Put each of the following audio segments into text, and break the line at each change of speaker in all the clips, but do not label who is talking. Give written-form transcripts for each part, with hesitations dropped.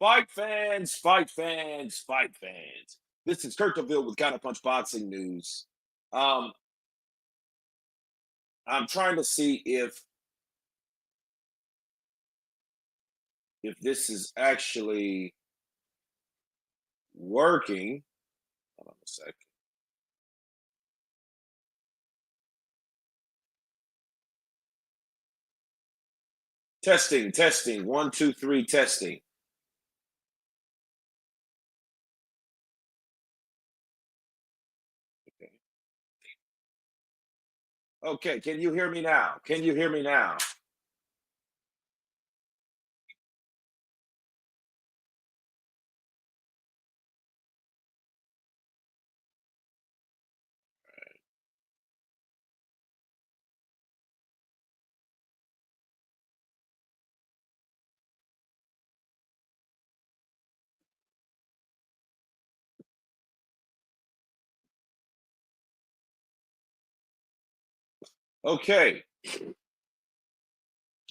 Fight fans, fight fans, fight fans. This is Kurt DeVille with Counterpunch Boxing News. Um, I'm trying to see if this is actually working. Hold on a second. Testing, testing. One, two, three, testing. Okay. Okay, can you hear me now? Can you hear me now? Okay,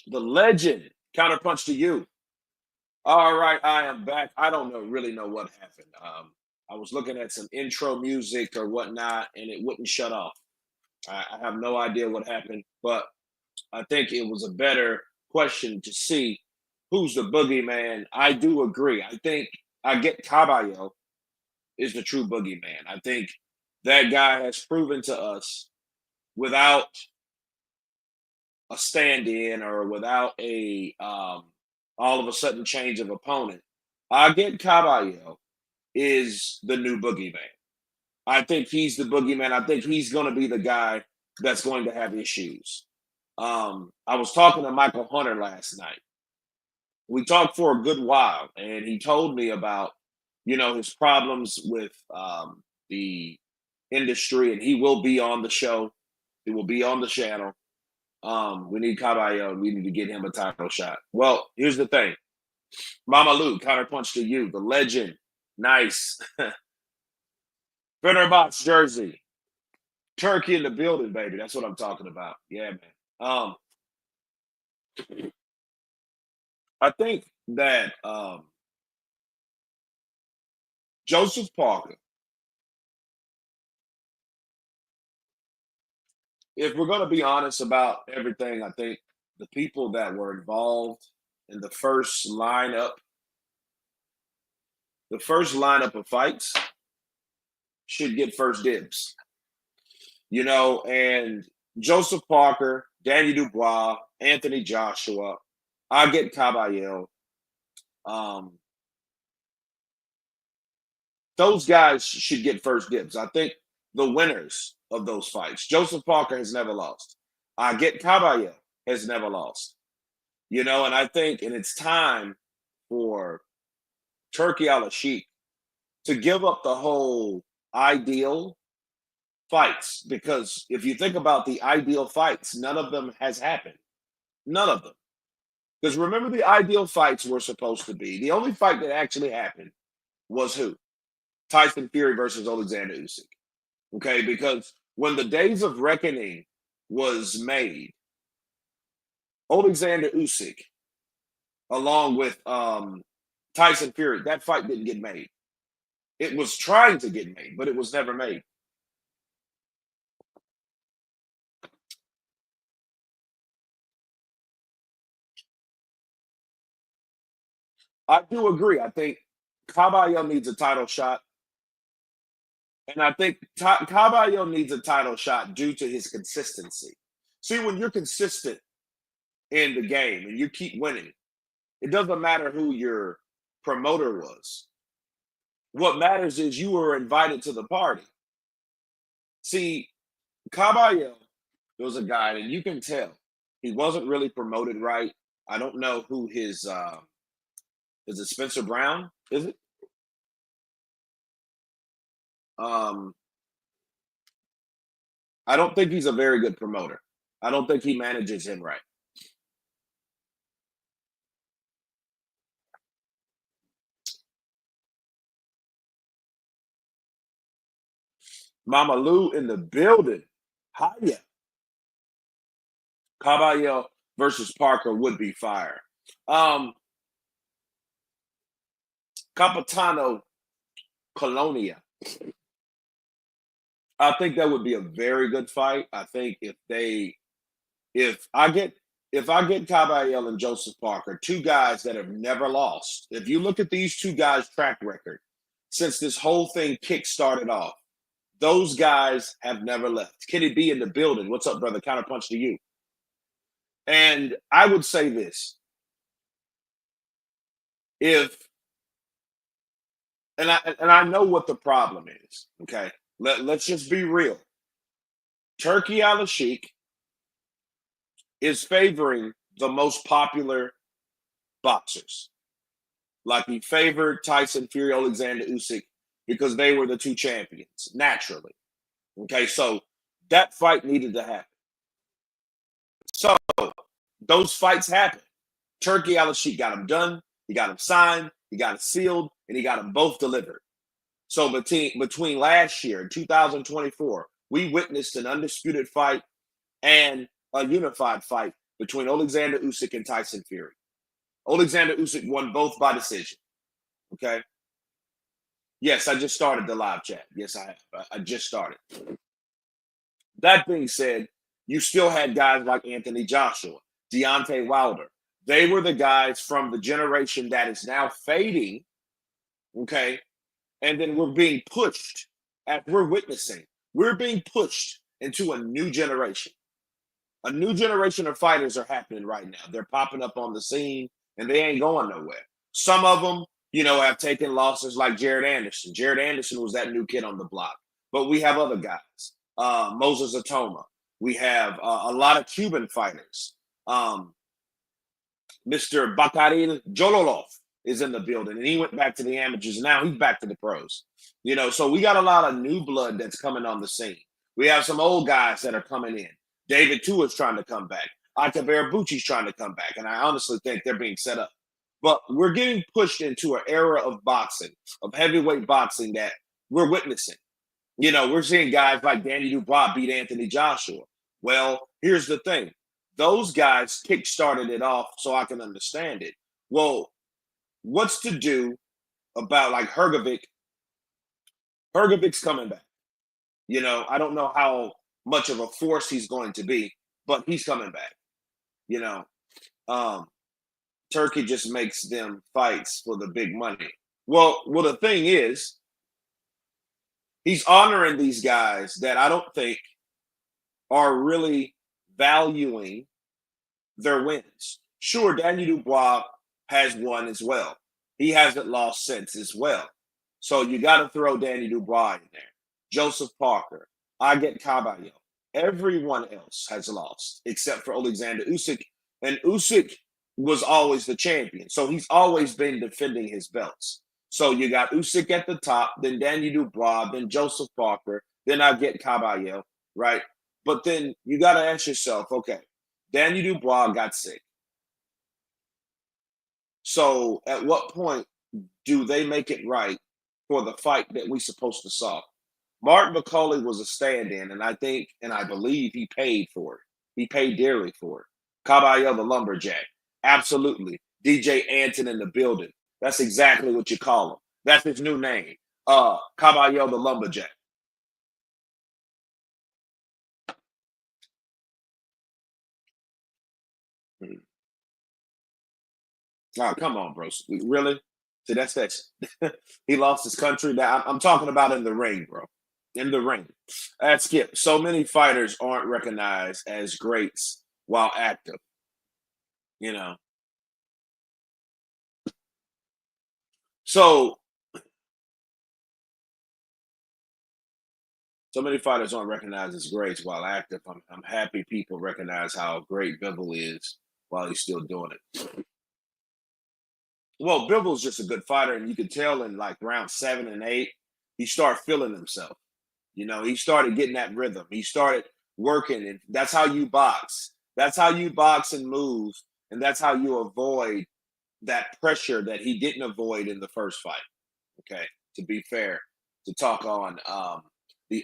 the legend. Counterpunch to you. All right, I am back. I don't really know what happened. I was looking at some intro music or whatnot, and it wouldn't shut off. I have no idea what happened, but I think it was a better question to see who's the boogeyman. I do agree. I think I get Caballo is the true boogeyman. I think that guy has proven to us without a stand-in or without a all of a sudden change of opponent. I get Caballo is the new boogeyman. I think he's the boogeyman. I think he's going to be the guy that's going to have issues. I was talking to Michael Hunter last night. We talked for a good while, and he told me about his problems with the industry, and he will be on the show. He will be on the channel. We need Caballo, and we need to get him a title shot. Well, here's the thing, Mama Lou, counterpunch to you, the legend. Nice. Fenerbahce jersey. Turkey in the building, baby. That's what I'm talking about. Yeah, man. Um, I think that Joseph Parker, if we're going to be honest about everything, I think the people that were involved in the first lineup of fights should get first dibs. And Joseph Parker, Danny Dubois, Anthony Joshua, I get Caballero. Um, those guys should get first dibs. I think the winners of those fights. Joseph Parker has never lost. I get Caballero has never lost. And I think, and it's time for Turkey Al Sheikh to give up the whole ideal fights, because if you think about the ideal fights, none of them has happened. None of them. Because remember, the ideal fights were supposed to be the only fight that actually happened was who? Tyson Fury versus Alexander Usyk. Okay, because when the days of reckoning was made, Alexander Usyk, along with Tyson Fury, that fight didn't get made. It was trying to get made, but it was never made. I do agree. I think Caballo needs a title shot. And I think Caballo needs a title shot due to his consistency. See, when you're consistent in the game and you keep winning, it doesn't matter who your promoter was. What matters is you were invited to the party. See, Caballo was a guy, and you can tell he wasn't really promoted right. I don't know who his is it Spencer Brown? Is it? Um, I don't think he's a very good promoter. I don't think he manages him right. Mama Lou in the building. Hiya. Caballo versus Parker would be fire. Um, Capitano Colonia. I think that would be a very good fight. I think if I get if I get Caballero and Joseph Parker, two guys that have never lost. If you look at these two guys' track record since this whole thing kick started off, those guys have never left. Kenny B in the building. What's up, brother? Counterpunch to you. And I would say this: if I know what the problem is. Okay, let's just be real. Turkey Al-Sheikh is favoring the most popular boxers. Like he favored Tyson Fury, Alexander Usyk because they were the two champions naturally. Okay, so that fight needed to happen. So those fights happened. Turkey Al-Sheikh got them done. He got them signed. He got it sealed, and he got them both delivered. So between last year and 2024, we witnessed an undisputed fight and a unified fight between Alexander Usyk and Tyson Fury. Alexander Usyk won both by decision. Okay. Yes, I just started the live chat. Yes, I have. I just started. That being said, you still had guys like Anthony Joshua, Deontay Wilder. They were the guys from the generation that is now fading. Okay. And then we're being pushed, as we're witnessing, we're being pushed into a new generation. A new generation of fighters are happening right now. They're popping up on the scene and they ain't going nowhere. Some of them, have taken losses like Jared Anderson. Jared Anderson was that new kid on the block. But we have other guys. Moses Atoma. We have a lot of Cuban fighters. Mr. Bakaril Jololov is in the building, and he went back to the amateurs. And now he's back to the pros. So we got a lot of new blood that's coming on the scene. We have some old guys that are coming in. David Tua is trying to come back. Ataber Bucci's trying to come back. And I honestly think they're being set up. But we're getting pushed into an era of boxing, of heavyweight boxing that we're witnessing. We're seeing guys like Danny Dubois beat Anthony Joshua. Well, here's the thing. Those guys kick-started it off so I can understand it. Well, what's to do about like Hrgovic? Hrgovic's coming back. I don't know how much of a force he's going to be, but he's coming back. Turkey just makes them fights for the big money. Well, the thing is, he's honoring these guys that I don't think are really valuing their wins. Sure, Daniel Dubois has won as well. He hasn't lost since as well. So you got to throw Danny Dubois in there. Joseph Parker, Aget Caballero. Everyone else has lost except for Alexander Usyk. And Usyk was always the champion. So he's always been defending his belts. So you got Usyk at the top, then Danny Dubois, then Joseph Parker, then Aget Caballero, right? But then you got to ask yourself, okay, Danny Dubois got sick. So at what point do they make it right for the fight that we supposed to saw? Mark McCauley was a stand-in, and I think and I believe he paid for it. He paid dearly for it. Caballero the Lumberjack. Absolutely. DJ Anton in the building. That's exactly what you call him. That's his new name. Caballero the Lumberjack. Oh, come on, bro. Really? See, that's he lost his country. Now I'm talking about in the ring, bro. In the ring. That's Skip. So many fighters aren't recognized as greats while active. So many fighters aren't recognized as greats while active. I'm happy people recognize how great Bivol is while he's still doing it. Well, Bivol's just a good fighter, and you can tell in like round 7 and 8, he started feeling himself. He started getting that rhythm. He started working, and that's how you box. That's how you box and move, and that's how you avoid that pressure that he didn't avoid in the first fight. Okay, to be fair, to talk on the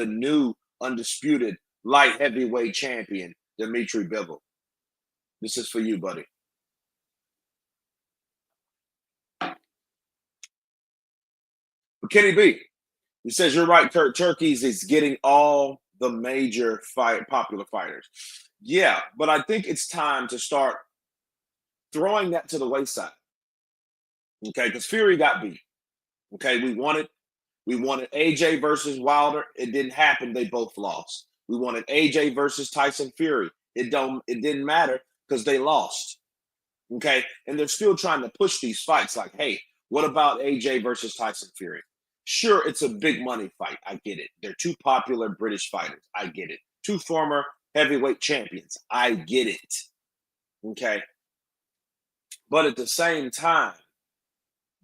new undisputed light heavyweight champion, Dimitri Bivol. This is for you, buddy. But Kenny B, he says you're right. Kurt Turkeys is getting all the major popular fighters. Yeah, but I think it's time to start throwing that to the wayside. Okay, because Fury got beat. Okay, we wanted AJ versus Wilder. It didn't happen. They both lost. We wanted AJ versus Tyson Fury. It didn't matter because they lost. Okay, and they're still trying to push these fights. Like, hey, what about AJ versus Tyson Fury? Sure, it's a big money fight. I get it. They're two popular British fighters. I get it. Two former heavyweight champions. I get it. Okay, but at the same time,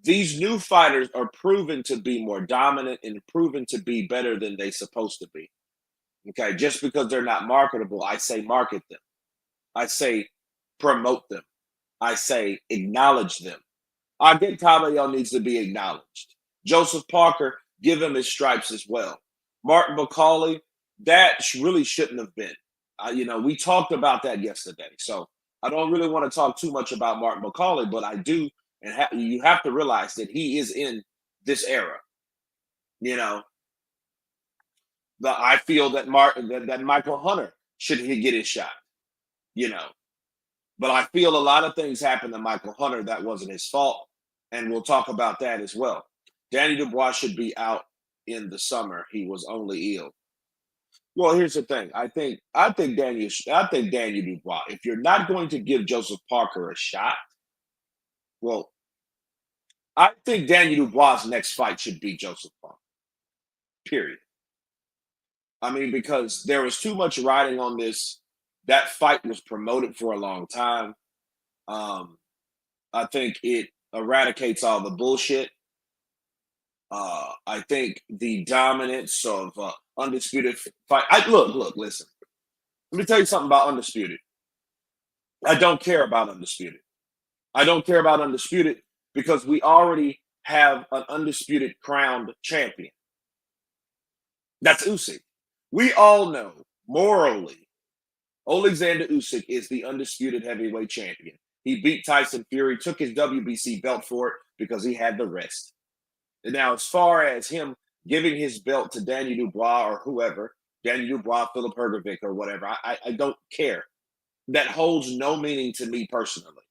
these new fighters are proven to be more dominant and proven to be better than they supposed to be. Okay, just because they're not marketable, I say market them. I say promote them. I say acknowledge them. I get Caballero needs to be acknowledged. Joseph Parker, give him his stripes as well. Martin McCauley, that really shouldn't have been. We talked about that yesterday. So I don't really want to talk too much about Martin McCauley, but I do, and you have to realize that he is in this era. You know, I feel that that Michael Hunter should get his shot. You know, but I feel a lot of things happened to Michael Hunter that wasn't his fault, and we'll talk about that as well. Danny Dubois should be out in the summer. He was only ill. Well, here's the thing. I think Daniel Dubois. If you're not going to give Joseph Parker a shot, well, I think Daniel Dubois' next fight should be Joseph Parker. Period. I mean, because there was too much riding on this. That fight was promoted for a long time. Um, I think it eradicates all the bullshit. I think the dominance of undisputed fight. Look, listen. Let me tell you something about undisputed. I don't care about undisputed. I don't care about undisputed because we already have an undisputed crowned champion. That's Usyk. We all know morally, Alexander Usyk is the undisputed heavyweight champion. He beat Tyson Fury, took his WBC belt for it because he had the rest. And now, as far as him giving his belt to Daniel Dubois or whoever, Daniel Dubois, Philip Hergovic, or whatever, I don't care. That holds no meaning to me personally.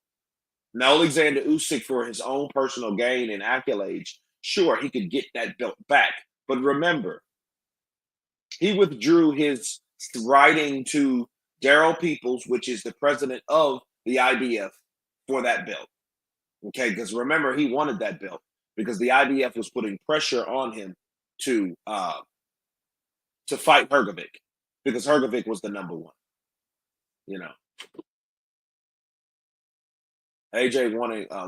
Now, Alexander Usyk, for his own personal gain and accolades, sure, he could get that belt back. But remember, he withdrew his writing to Daryl Peoples, which is the president of the IBF, for that belt. Okay, because remember, he wanted that belt because the IBF was putting pressure on him to fight Hergovic because Hergovic was the number one. You know, AJ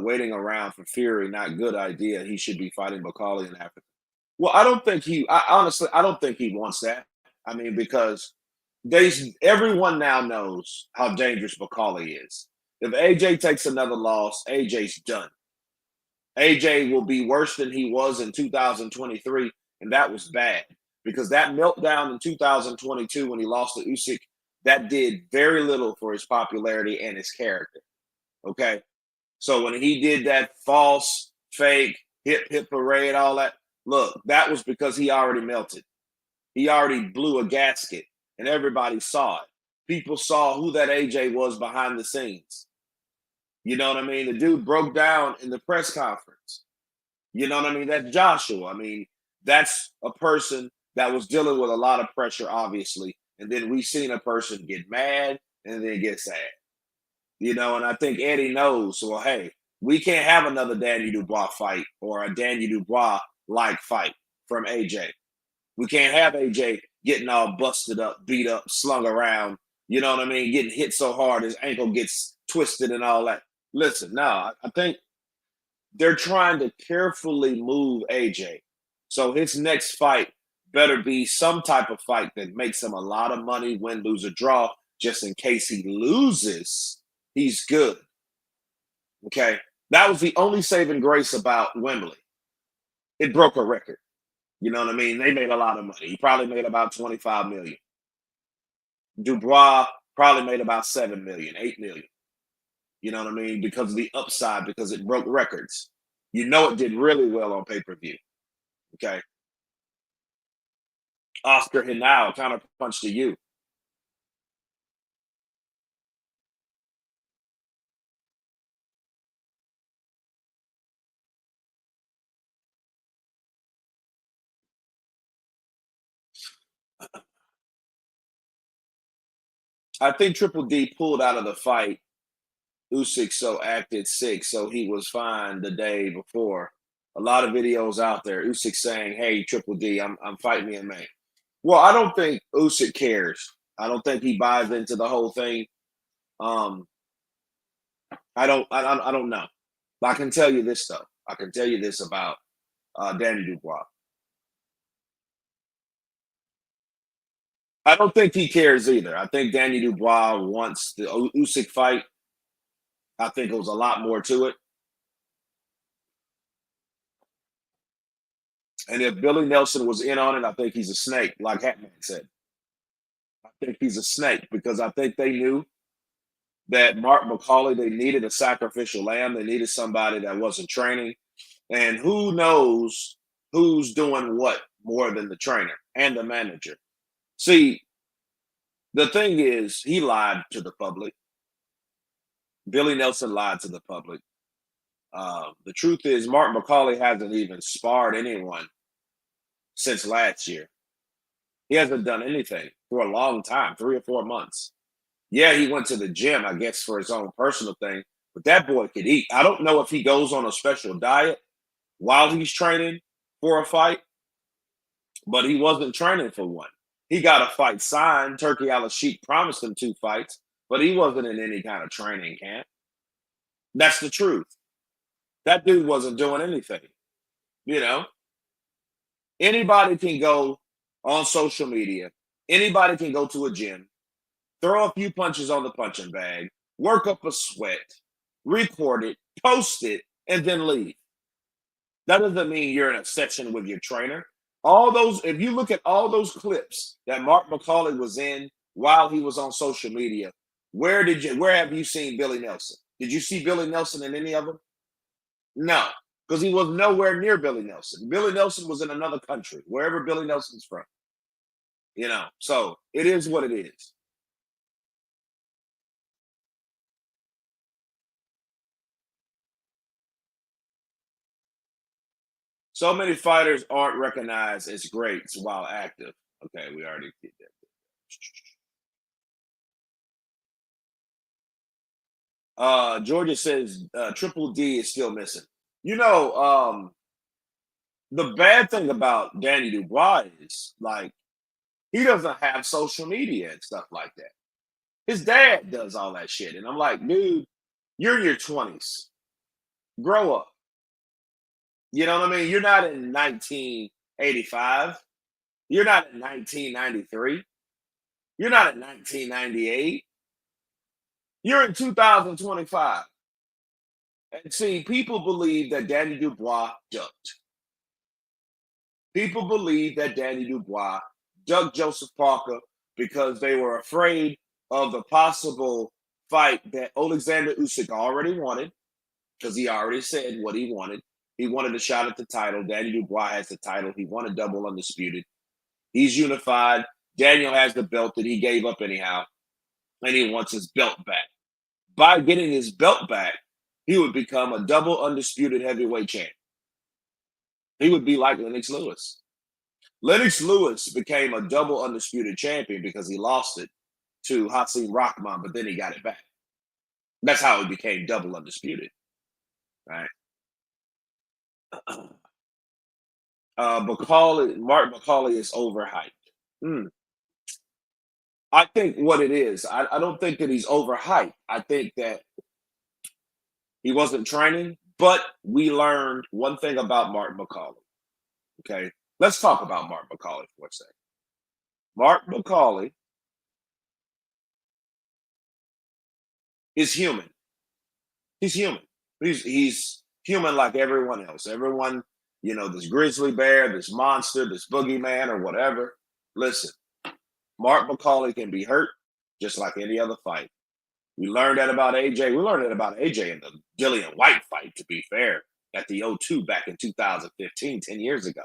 waiting around for Fury, not good idea. He should be fighting McCauley in Africa. Well, I don't think he. Honestly, I don't think he wants that. I mean, because everyone now knows how dangerous McCauley is. If AJ takes another loss, AJ's done. AJ will be worse than he was in 2023, and that was bad because that meltdown in 2022 when he lost to Usyk, that did very little for his popularity and his character. Okay, so when he did that false, fake, hip parade, all that, look, that was because he already melted. He already blew a gasket, and everybody saw it. People saw who that AJ was behind the scenes. You know what I mean? The dude broke down in the press conference. You know what I mean? That's Joshua. I mean, that's a person that was dealing with a lot of pressure, obviously. And then we've seen a person get mad and then get sad. And I think Eddie knows, well, hey, we can't have another Daniel Dubois fight or a Daniel Dubois-like fight from AJ. We can't have AJ getting all busted up, beat up, slung around, you know what I mean? Getting hit so hard his ankle gets twisted and all that. Listen, no, I think they're trying to carefully move AJ. So his next fight better be some type of fight that makes him a lot of money, win, lose, or draw, just in case he loses, he's good. Okay? That was the only saving grace about Wembley. It broke a record. You know what I mean? They made a lot of money. He probably made about 25 million. Dubois probably made about 7 million, 8 million. You know what I mean? Because of the upside, because it broke records. It did really well on pay-per-view. Okay. Oscar Hinao, counterpunch to you. I think Triple D pulled out of the fight. Usyk so acted sick, so he was fine the day before. A lot of videos out there. Usyk saying, "Hey, Triple D, I'm fighting me in May." Well, I don't think Usyk cares. I don't think he buys into the whole thing. Um, I don't know. But I can tell you this though. I can tell you this about Danny Dubois. I don't think he cares either. I think Danny Dubois wants the Usyk fight. I think it was a lot more to it. And if Billy Nelson was in on it, I think he's a snake, like Hatman said. I think he's a snake because I think they knew that Mark McCauley, they needed a sacrificial lamb. They needed somebody that wasn't training. And who knows who's doing what more than the trainer and the manager. See, the thing is, he lied to the public. Billy Nelson lied to the public. The truth is, Mark McCauley hasn't even sparred anyone since last year. He hasn't done anything for a long time, 3 or 4 months. Yeah, he went to the gym, I guess, for his own personal thing, but that boy could eat. I don't know if he goes on a special diet while he's training for a fight, but he wasn't training for one. He got a fight signed. Turkey Al Sheikh promised him 2 fights, but he wasn't in any kind of training camp. That's the truth. That dude wasn't doing anything. You know, anybody can go on social media, anybody can go to a gym, throw a few punches on the punching bag, work up a sweat, record it, post it, and then leave. That doesn't mean you're in a section with your trainer. All those, if you look at all those clips that Mark McCauley was in while he was on social media, where have you seen Billy Nelson? Did you see Billy Nelson in any of them? No, because he was nowhere near Billy Nelson. Billy Nelson was in another country, wherever Billy Nelson's from. So it is what it is. So many fighters aren't recognized as greats while active. Okay, we already did that. Georgia says Triple D is still missing. You know, the bad thing about Danny Dubois is like he doesn't have social media and stuff like that. His dad does all that shit. And I'm like, dude, you're in your 20s. Grow up. You know what I mean? You're not in 1985. You're not in 1993. You're not in 1998. You're in 2025. And see, people believe that Danny Dubois ducked. People believe that Danny Dubois ducked Joseph Parker because they were afraid of the possible fight that Alexander Usyk already wanted, because he already said what he wanted. He wanted a shot at the title. Danny Dubois has the title. He wanted double undisputed. He's unified. Daniel has the belt that he gave up anyhow, and he wants his belt back. By getting his belt back, he would become a double undisputed heavyweight champ. He would be like Lennox Lewis. Lennox Lewis became a double undisputed champion because he lost it to Hasim Rahman, but then he got it back. That's how he became double undisputed, right? Mark McCauley is overhyped. Hmm. I think what it is, I don't think that he's overhyped. I think that he wasn't training, but we learned one thing about Mark McCauley. Okay, let's talk about Mark McCauley for a second. Mark McCauley is human. He's human. He's human like everyone else. Everyone, this grizzly bear, this monster, this boogeyman, or whatever. Listen, Mark McCauley can be hurt just like any other fight. We learned that about AJ. We learned that about AJ in the Dillian White fight, to be fair, at the O2 back in 2015, 10 years ago.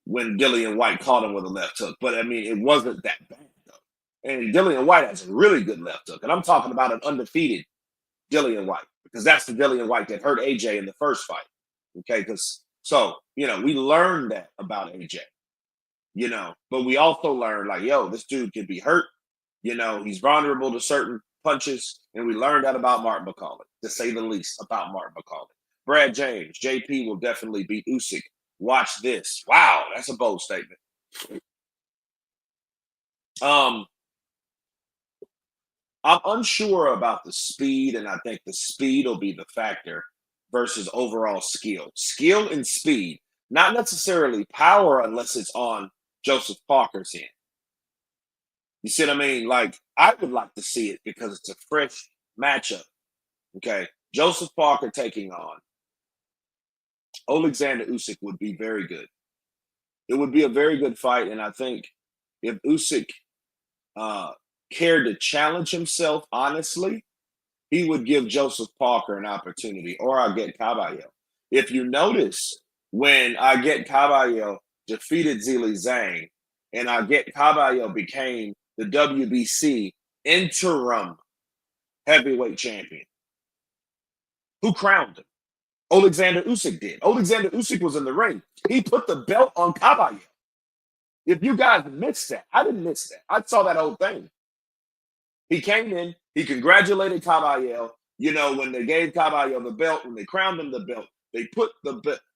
when Dillian White caught him with a left hook. But I mean, it wasn't that bad though. And Dillian White has a really good left hook, and I'm talking about an undefeated Dillian White, because that's the Dillian White that hurt AJ in the first fight. Okay, because so we learned that about AJ, but we also learned like, yo, this dude can be hurt. He's vulnerable to certain punches, and we learned that about Martin McCauley, to say the least, about Martin McCauley. Brad James, JP will definitely beat Usyk. Watch this. Wow, that's a bold statement. I'm unsure about the speed, and I think the speed will be the factor versus overall skill. Skill and speed, not necessarily power unless it's on Joseph Parker's end. You see what I mean? Like, I would like to see it because it's a fresh matchup. Okay. Joseph Parker taking on Alexander Usyk would be very good. It would be a very good fight. And I think if Usyk cared to challenge himself honestly, he would give Joseph Parker an opportunity, or Aguet Caballo. If you notice, when Aguet Caballo defeated Zhilei Zhang, and Aguet Caballo became the WBC interim heavyweight champion, who crowned him? Alexander Usyk did. Alexander Usyk was in the ring. He put the belt on Caballo. If you guys missed that, I didn't miss that. I saw that whole thing. He came in, he congratulated Caballo. When they gave Caballo the belt, when they crowned him the belt, they put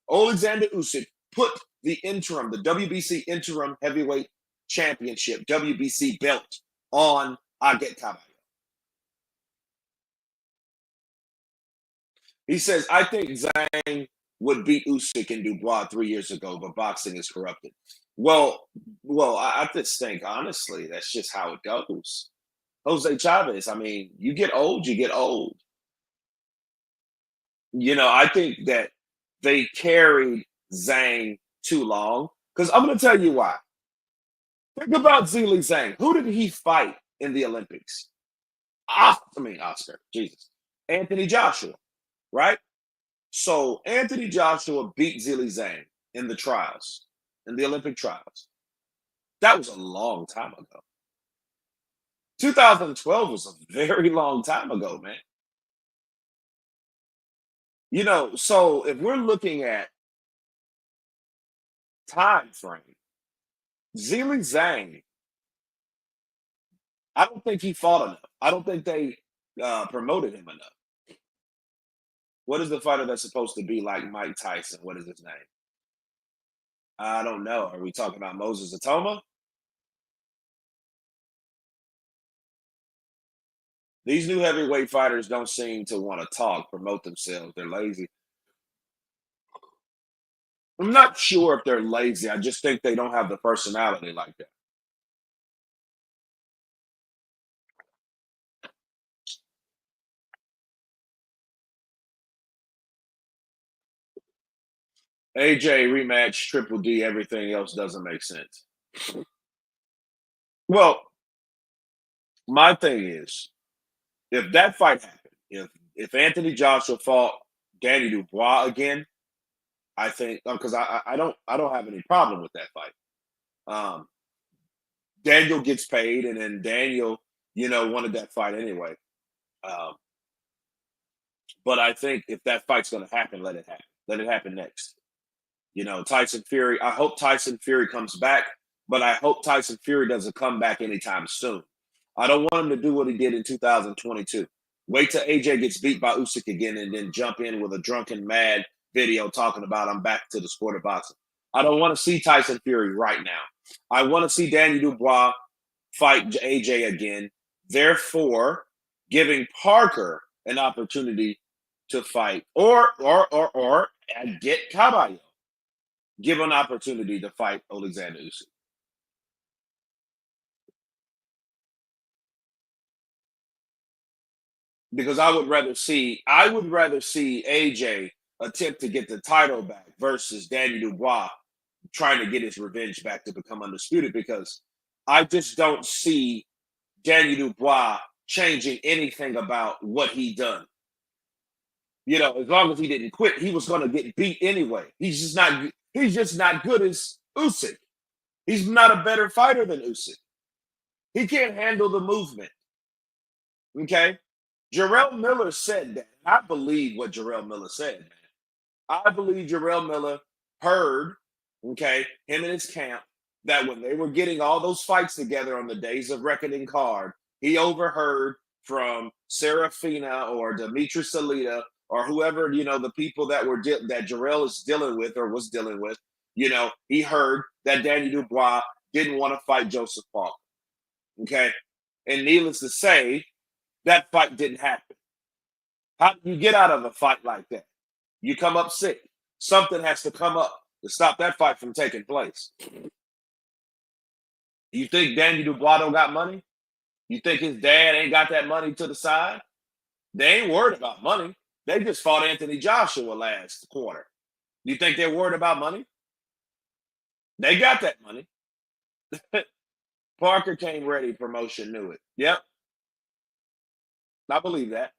Alexander Usyk put the WBC interim heavyweight championship, WBC belt on Aguet Caballo. He says, I think Zhang would beat Usyk and Dubois 3 years ago, but boxing is corrupted. Well, I just think, honestly, that's just how it goes. Jose Chavez, I mean, you get old, you get old. I think that they carried Zhang too long, because I'm going to tell you why. Think about Zhilei Zhang. Who did he fight in the Olympics? Oscar, Jesus. Anthony Joshua, right? So Anthony Joshua beat Zhilei Zhang in the trials, in the Olympic trials. That was a long time ago. 2012 was a very long time ago, man. So if we're looking at time frame, Zhilei Zhang, I don't think he fought enough. I don't think they promoted him enough. What is the fighter that's supposed to be like Mike Tyson? What is his name? I don't know. Are we talking about Moses Atoma? These new heavyweight fighters don't seem to want to talk, promote themselves. They're lazy. I'm not sure if they're lazy. I just think they don't have the personality like that. AJ rematch, Triple D, everything else doesn't make sense. Well, my thing is, if that fight happened, if Anthony Joshua fought Danny Dubois again, I think, because I don't have any problem with that fight. Daniel gets paid, and then Daniel, wanted that fight anyway. But I think if that fight's going to happen, let it happen. Let it happen next. Tyson Fury. I hope Tyson Fury comes back, but I hope Tyson Fury doesn't come back anytime soon. I don't want him to do what he did in 2022. Wait till AJ gets beat by Usyk again and then jump in with a drunken mad video talking about I'm back to the sport of boxing. I don't want to see Tyson Fury right now. I want to see Danny Dubois fight AJ again, therefore giving Parker an opportunity to fight, or get Caballo, give an opportunity to fight Alexander Usyk. Because I would rather see AJ attempt to get the title back versus Danny Dubois trying to get his revenge back to become undisputed, because I just don't see Danny Dubois changing anything about what he done. As long as he didn't quit, he was going to get beat anyway. He's just not good as Usyk. He's not a better fighter than Usyk. He can't handle the movement. Okay. Jarrell Miller said that. I believe what Jarrell Miller said, man. I believe Jarrell Miller heard, okay, him and his camp, that when they were getting all those fights together on the Days of Reckoning card, he overheard from Serafina or Dimitri Salita or whoever, the people that that Jarrell is dealing with or was dealing with, he heard that Danny Dubois didn't want to fight Joseph Parker. Okay. And needless to say, that fight didn't happen. How do you get out of a fight like that? You come up sick. Something has to come up to stop that fight from taking place. You think Danny Dubois don't got money? You think his dad ain't got that money to the side? They ain't worried about money. They just fought Anthony Joshua last quarter. You think they're worried about money? They got that money. Parker came ready, promotion knew it. Yep, I believe that.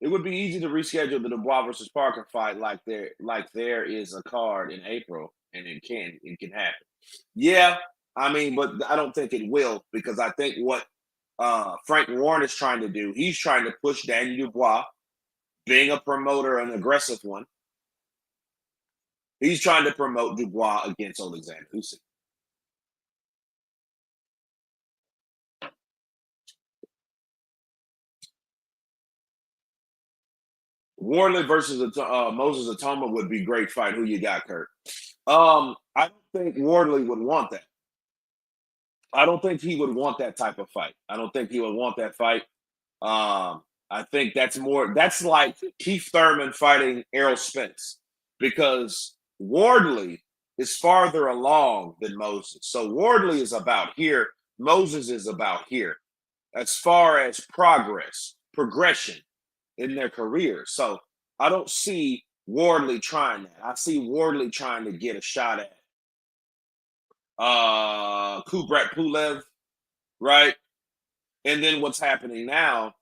It would be easy to reschedule the Dubois versus Parker fight like there is a card in April, and it can happen. Yeah, I mean, but I don't think it will because I think what Frank Warren is trying to do, he's trying to push Danny Dubois, being a promoter, an aggressive one. He's trying to promote Dubois against Alexander Usyk. Wardley versus Moses Atoma would be a great fight. Who you got, Kurt? I don't think Wardley would want that. I don't think he would want that type of fight. I don't think he would want that fight. I think that's like Keith Thurman fighting Errol Spence because Wardley is farther along than Moses. So Wardley is about here. Moses is about here as far as progression in their career. So I don't see Wardley trying that. I see Wardley trying to get a shot at Kubrat Pulev, right? And then what's happening now,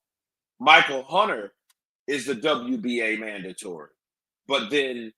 Michael Hunter is the WBA mandatory. But then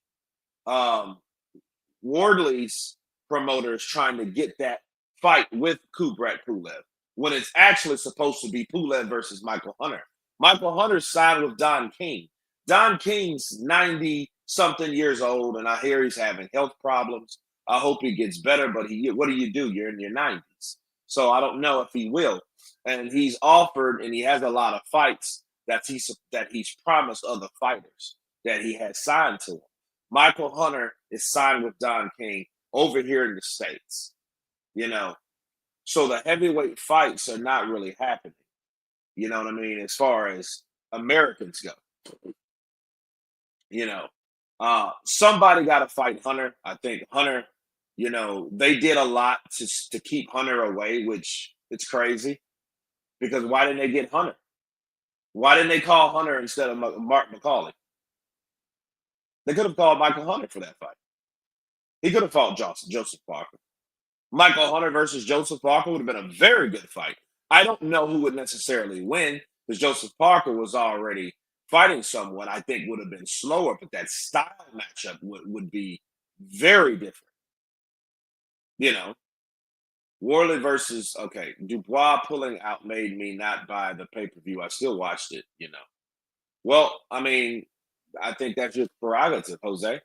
Wardley's promoter is trying to get that fight with Kubrat Pulev when it's actually supposed to be Pulev versus Michael Hunter. Michael Hunter signed with Don King. Don King's 90 something years old, and I hear he's having health problems. I hope he gets better, but what do you do? You're in your 90s. So I don't know if he will. And he's offered, and he has a lot of fights that he's promised other fighters that he has signed to him. Michael Hunter is signed with Don King over here in the States, So the heavyweight fights are not really happening. You know what I mean? As far as Americans go, somebody got to fight Hunter. I think Hunter, they did a lot to keep Hunter away, which it's crazy because why didn't they get Hunter? Why didn't they call Hunter instead of Mark McCauley? They could have called Michael Hunter for that fight. He could have fought Joseph Parker. Michael Hunter versus Joseph Parker would have been a very good fight. I don't know who would necessarily win because Joseph Parker was already fighting someone I think would have been slower, but that style matchup would be very different. Wardley versus Dubois pulling out made me not buy the pay-per-view. I still watched it, Well, I mean, I think that's your prerogative, Jose.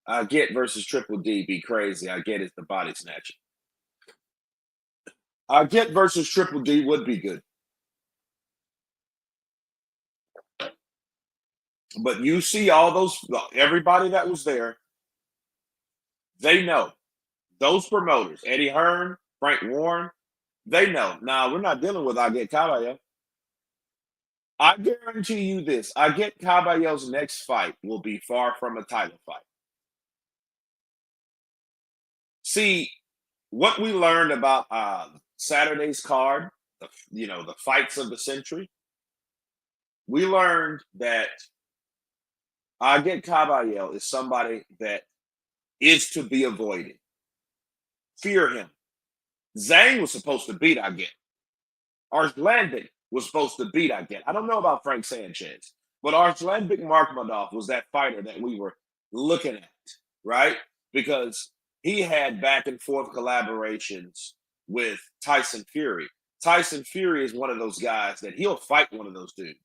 I get versus Triple D be crazy. I get it's the body snatcher. I get versus Triple D would be good. But you see everybody that was there, they know. Those promoters, Eddie Hearn, Frank Warren, they know. Now, we're not dealing with Aguet Caballero. I guarantee you this. Aguet Caballero's next fight will be far from a title fight. See, what we learned about Saturday's card, the fights of the century, we learned that Aguet Caballero is somebody that is to be avoided. Fear him. Zhang was supposed to beat Aguet. Arslanbek was supposed to beat Aguet. I don't know about Frank Sanchez, but Arslanbek Markmadov was that fighter that we were looking at, right? Because he had back and forth collaborations with Tyson Fury. Tyson Fury is one of those guys that he'll fight one of those dudes.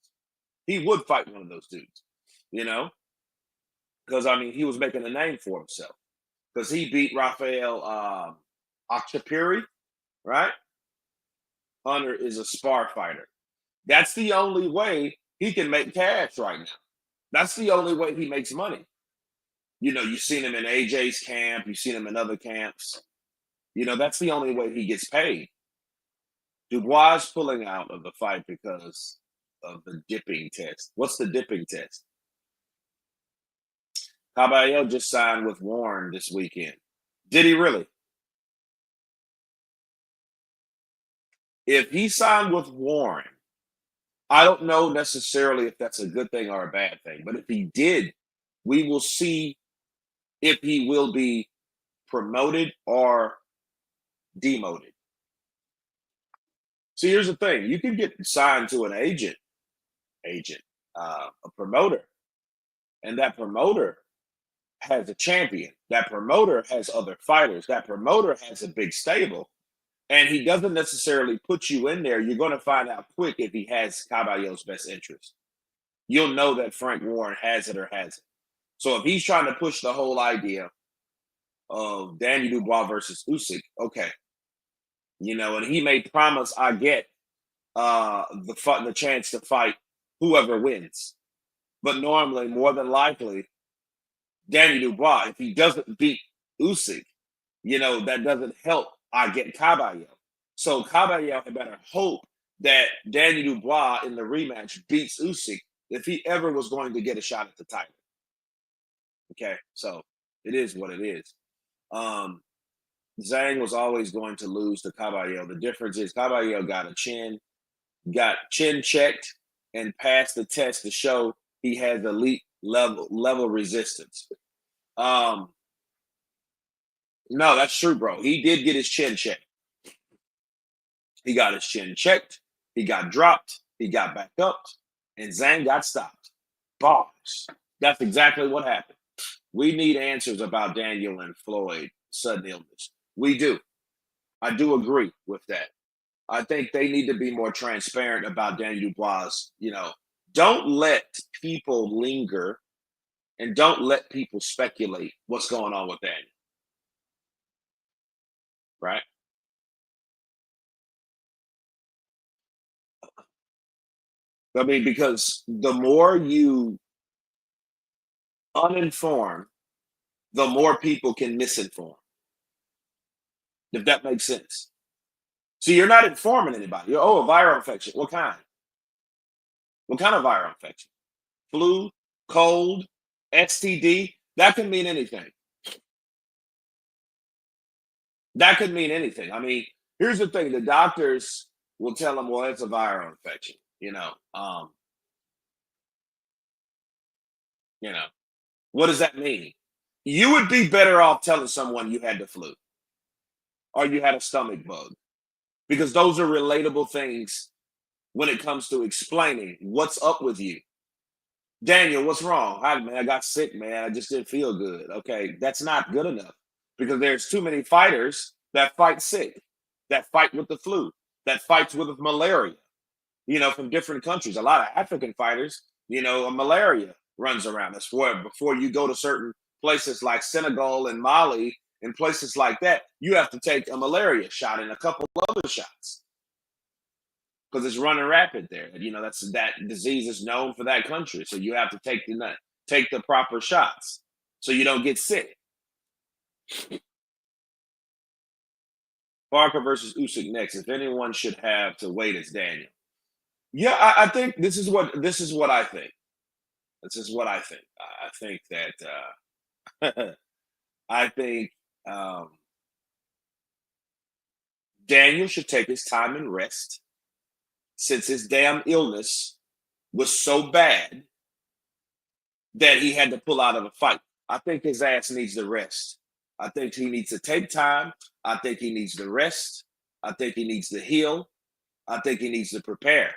He would fight one of those dudes, you know, because I mean he was making a name for himself because he beat Rafael Akshapiri, right? Hunter is a spar fighter. That's the only way he can make cash right now. That's the only way he makes money. You know, you've seen him in AJ's camp, you've seen him in other camps. You know, that's the only way he gets paid. Dubois is pulling out of the fight because of the dipping test. What's the dipping test? Caballero just signed with Warren this weekend. Did he really? If he signed with Warren, I don't know necessarily if that's a good thing or a bad thing, but if he did, we will see if he will be promoted or demoted. See, here's the thing: you can get signed to an a promoter, and that promoter has a champion. That promoter has other fighters. That promoter has a big stable, and he doesn't necessarily put you in there. You're going to find out quick if he has Caballo's best interest. You'll know that Frank Warren has it or hasn't. So if he's trying to push the whole idea of Danny Dubois versus Usyk, okay, you know, and he may promise I get the chance to fight whoever wins. But normally, more than likely, Danny Dubois, if he doesn't beat Usyk, you know, that doesn't help I get Caballo. So Caballo had better hope that Danny Dubois in the rematch beats Usyk if he ever was going to get a shot at the title. Okay, so it is what it is. Um, Zhang was always going to lose to Caballo. The difference is Caballo got chin checked, and passed the test to show he has elite level resistance. Um, no, that's true, bro. He did get his chin checked. He got his chin checked. He got dropped. He got back up, and Zhang got stopped. Bars. That's exactly what happened. We need answers about Daniel and Floyd sudden illness. We do. I do agree with that. I think they need to be more transparent about Daniel Dubois. You know, don't let people linger and don't let people speculate what's going on with Daniel, right? I mean, because the more you uninform, the more people can misinform, if that makes sense. So you're not informing anybody. You're, oh, a viral infection. What kind? What kind of viral infection? Flu, cold, STD? That can mean anything. That could mean anything. I mean, here's the thing: the doctors will tell them, "Well, it's a viral infection." You know, what does that mean? You would be better off telling someone you had the flu or you had a stomach bug because those are relatable things when it comes to explaining what's up with you. Daniel, what's wrong? Hi, man. I got sick, man. I just didn't feel good. Okay, that's not good enough because there's too many fighters that fight sick, that fight with the flu, that fights with malaria. You know, from different countries. A lot of African fighters, you know, malaria runs around. That's why before you go to certain places like Senegal and Mali and places like that, you have to take a malaria shot and a couple other shots because it's running rapid there. You know, that disease is known for that country, so you have to take the proper shots so you don't get sick. Parker versus Usyk next. If anyone should have to wait, it's Daniel. Yeah, I think this is what I think. This is what I think. I think that I think um, Daniel should take his time and rest since his damn illness was so bad that he had to pull out of a fight. I think his ass needs to rest. I think he needs to take time. I think he needs to rest. I think he needs to heal. I think he needs to prepare.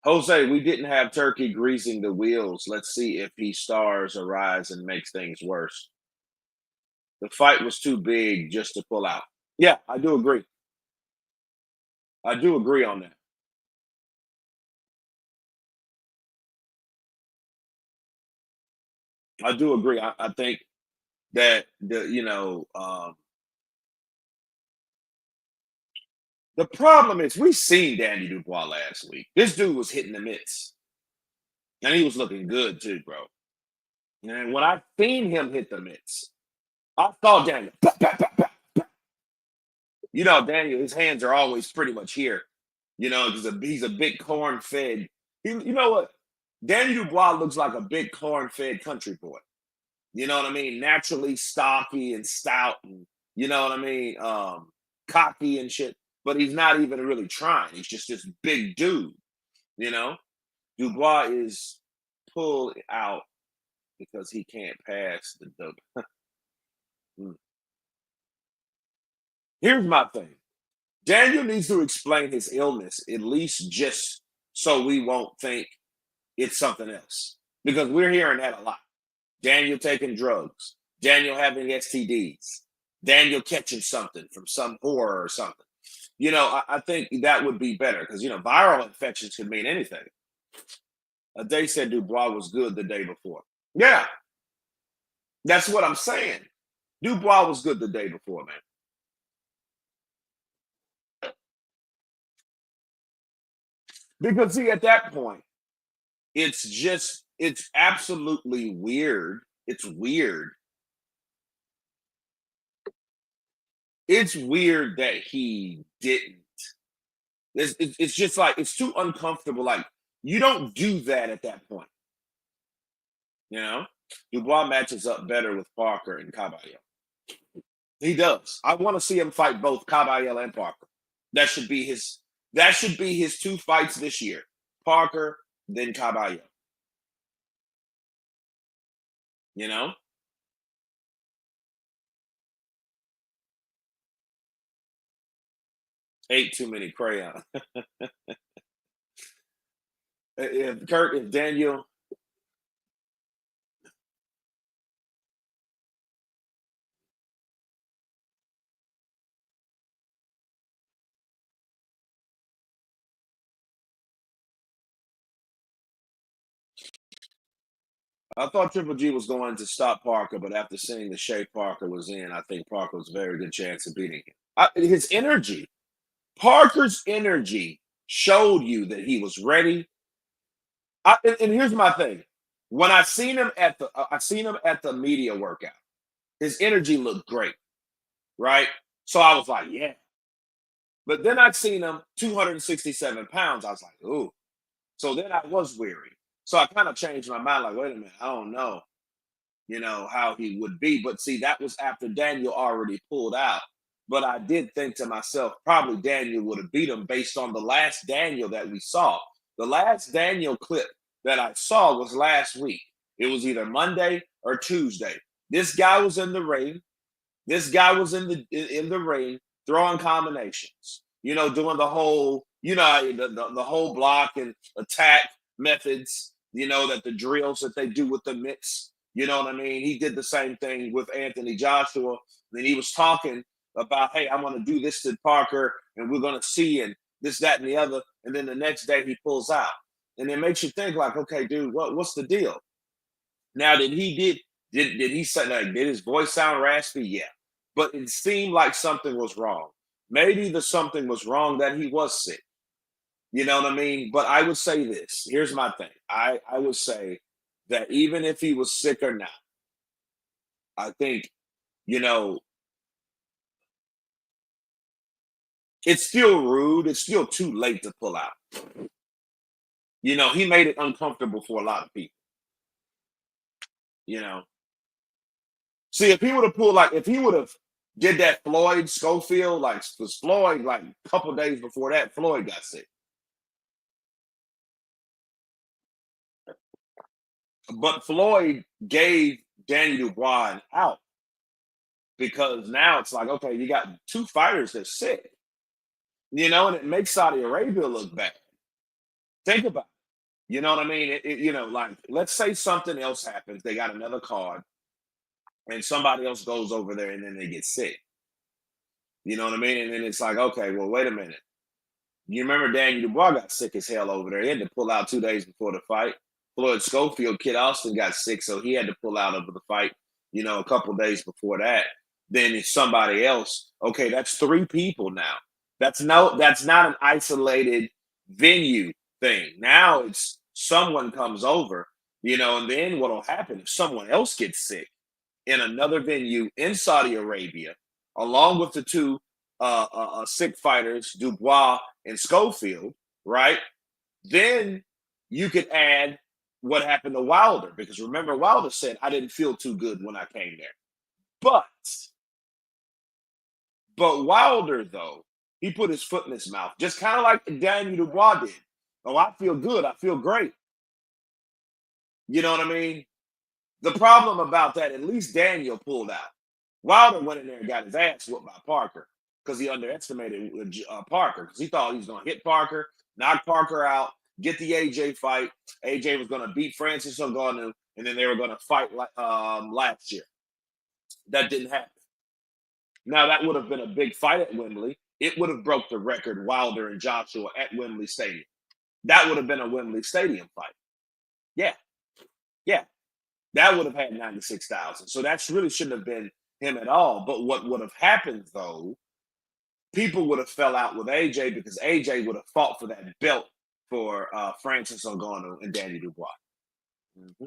Jose, we didn't have Turkey greasing the wheels. Let's see if he stars a rise and makes things worse. The fight was too big just to pull out. Yeah, I do agree. I do agree on that. I do agree. I think that the problem is we seen Danny Dubois last week. This dude was hitting the mitts, and he was looking good too, bro. And when I seen him hit the mitts, I saw Daniel. Bah, bah, bah, bah, bah. Daniel, his hands are always pretty much here. He's a big corn fed. You know what? Danny Dubois looks like a big corn fed country boy. You know what I mean? Naturally stocky and stout, and you know what I mean? Cocky and shit. But he's not even really trying. He's just this big dude. You know, Dubois is pulled out because he can't pass the dope. Mm. Here's my thing. Daniel needs to explain his illness, at least just so we won't think it's something else. Because we're hearing that a lot. Daniel taking drugs, Daniel having STDs, Daniel catching something from some horror or something. I think that would be better because viral infections could mean anything. They said Dubois was good the day before. Yeah, that's what I'm saying. Dubois was good the day before, man. Because see, at that point, it's absolutely weird. It's weird. It's weird that he didn't. It's just like it's too uncomfortable. Like you don't do that at that point. You know, Dubois matches up better with Parker and Caballero. He does. I want to see him fight both Caballero and Parker. That should be his. That should be his two fights this year. Parker, then Caballero. You know, ate too many crayons. If Daniel, I thought Triple G was going to stop Parker, but after seeing the shape Parker was in, I think Parker was a very good chance of beating him. His energy, Parker's energy, showed you that he was ready. And here's my thing: when I seen him at the media workout, his energy looked great, right? So I was like, yeah. But then I seen him 267 pounds. I was like, ooh. So then I was weary. So I kind of changed my mind. Like, wait a minute, I don't know. How he would be. But see, that was after Daniel already pulled out. But I did think to myself, probably Daniel would have beat him based on the last Daniel that we saw. The last Daniel clip that I saw was last week. It was either Monday or Tuesday. This guy was in the ring. This guy was in the ring throwing combinations. Doing the whole, the whole block and attack methods. That the drills that they do with the mitts. You know what I mean? He did the same thing with Anthony Joshua. And he was talking about, hey, I'm going to do this to Parker, and we're going to see, and this, that, and the other. And then the next day he pulls out, and it makes you think, like, okay, dude, what's the deal? Now, did he say, like, did his voice sound raspy? Yeah, but it seemed like something was wrong. Maybe the something was wrong that he was sick. You know what I mean? But I would say this. Here's my thing. I would say that even if he was sick or not, I think, you know, it's still rude. It's still too late to pull out. He made it uncomfortable for a lot of people. You know, see, if he would have pulled, like, if he would have did that Floyd Schofield, like, because Floyd, like, a couple days before that, Floyd got sick. But Floyd gave Danny Dubois an out because now it's like, okay, you got two fighters that's sick, and it makes Saudi Arabia look bad. Think about it. You know what I mean? Like let's say something else happens. They got another card, and somebody else goes over there, and then they get sick. You know what I mean? And then it's like, okay, well, wait a minute. You remember Daniel Dubois got sick as hell over there. He had to pull out 2 days before the fight. Floyd Schofield, Kid Austin got sick, so he had to pull out of the fight, a couple days before that. Then it's somebody else. Okay, that's three people now. That's not an isolated venue thing. Now it's someone comes over, and then what'll happen if someone else gets sick in another venue in Saudi Arabia, along with the two sick fighters, Dubois and Schofield, right? Then you could add what happened to Wilder, because remember, Wilder said, I didn't feel too good when I came there. But Wilder, though, he put his foot in his mouth, just kind of like Daniel Dubois did. Oh, I feel good. I feel great. You know what I mean? The problem about that, at least Daniel pulled out. Wilder went in there and got his ass whooped by Parker because he underestimated Parker, because he thought he was going to hit Parker, knock Parker out, get the AJ fight. AJ was going to beat Francis Ngannou, and then they were going to fight last year. That didn't happen. Now, that would have been a big fight at Wembley. It would have broke the record, Wilder and Joshua at Wembley Stadium. That would have been a Wembley Stadium fight. Yeah. Yeah. That would have had 96,000. So that really shouldn't have been him at all. But what would have happened, though, people would have fell out with AJ, because AJ would have fought for that belt for Francis Ngannou and Danny Dubois. Mm-hmm.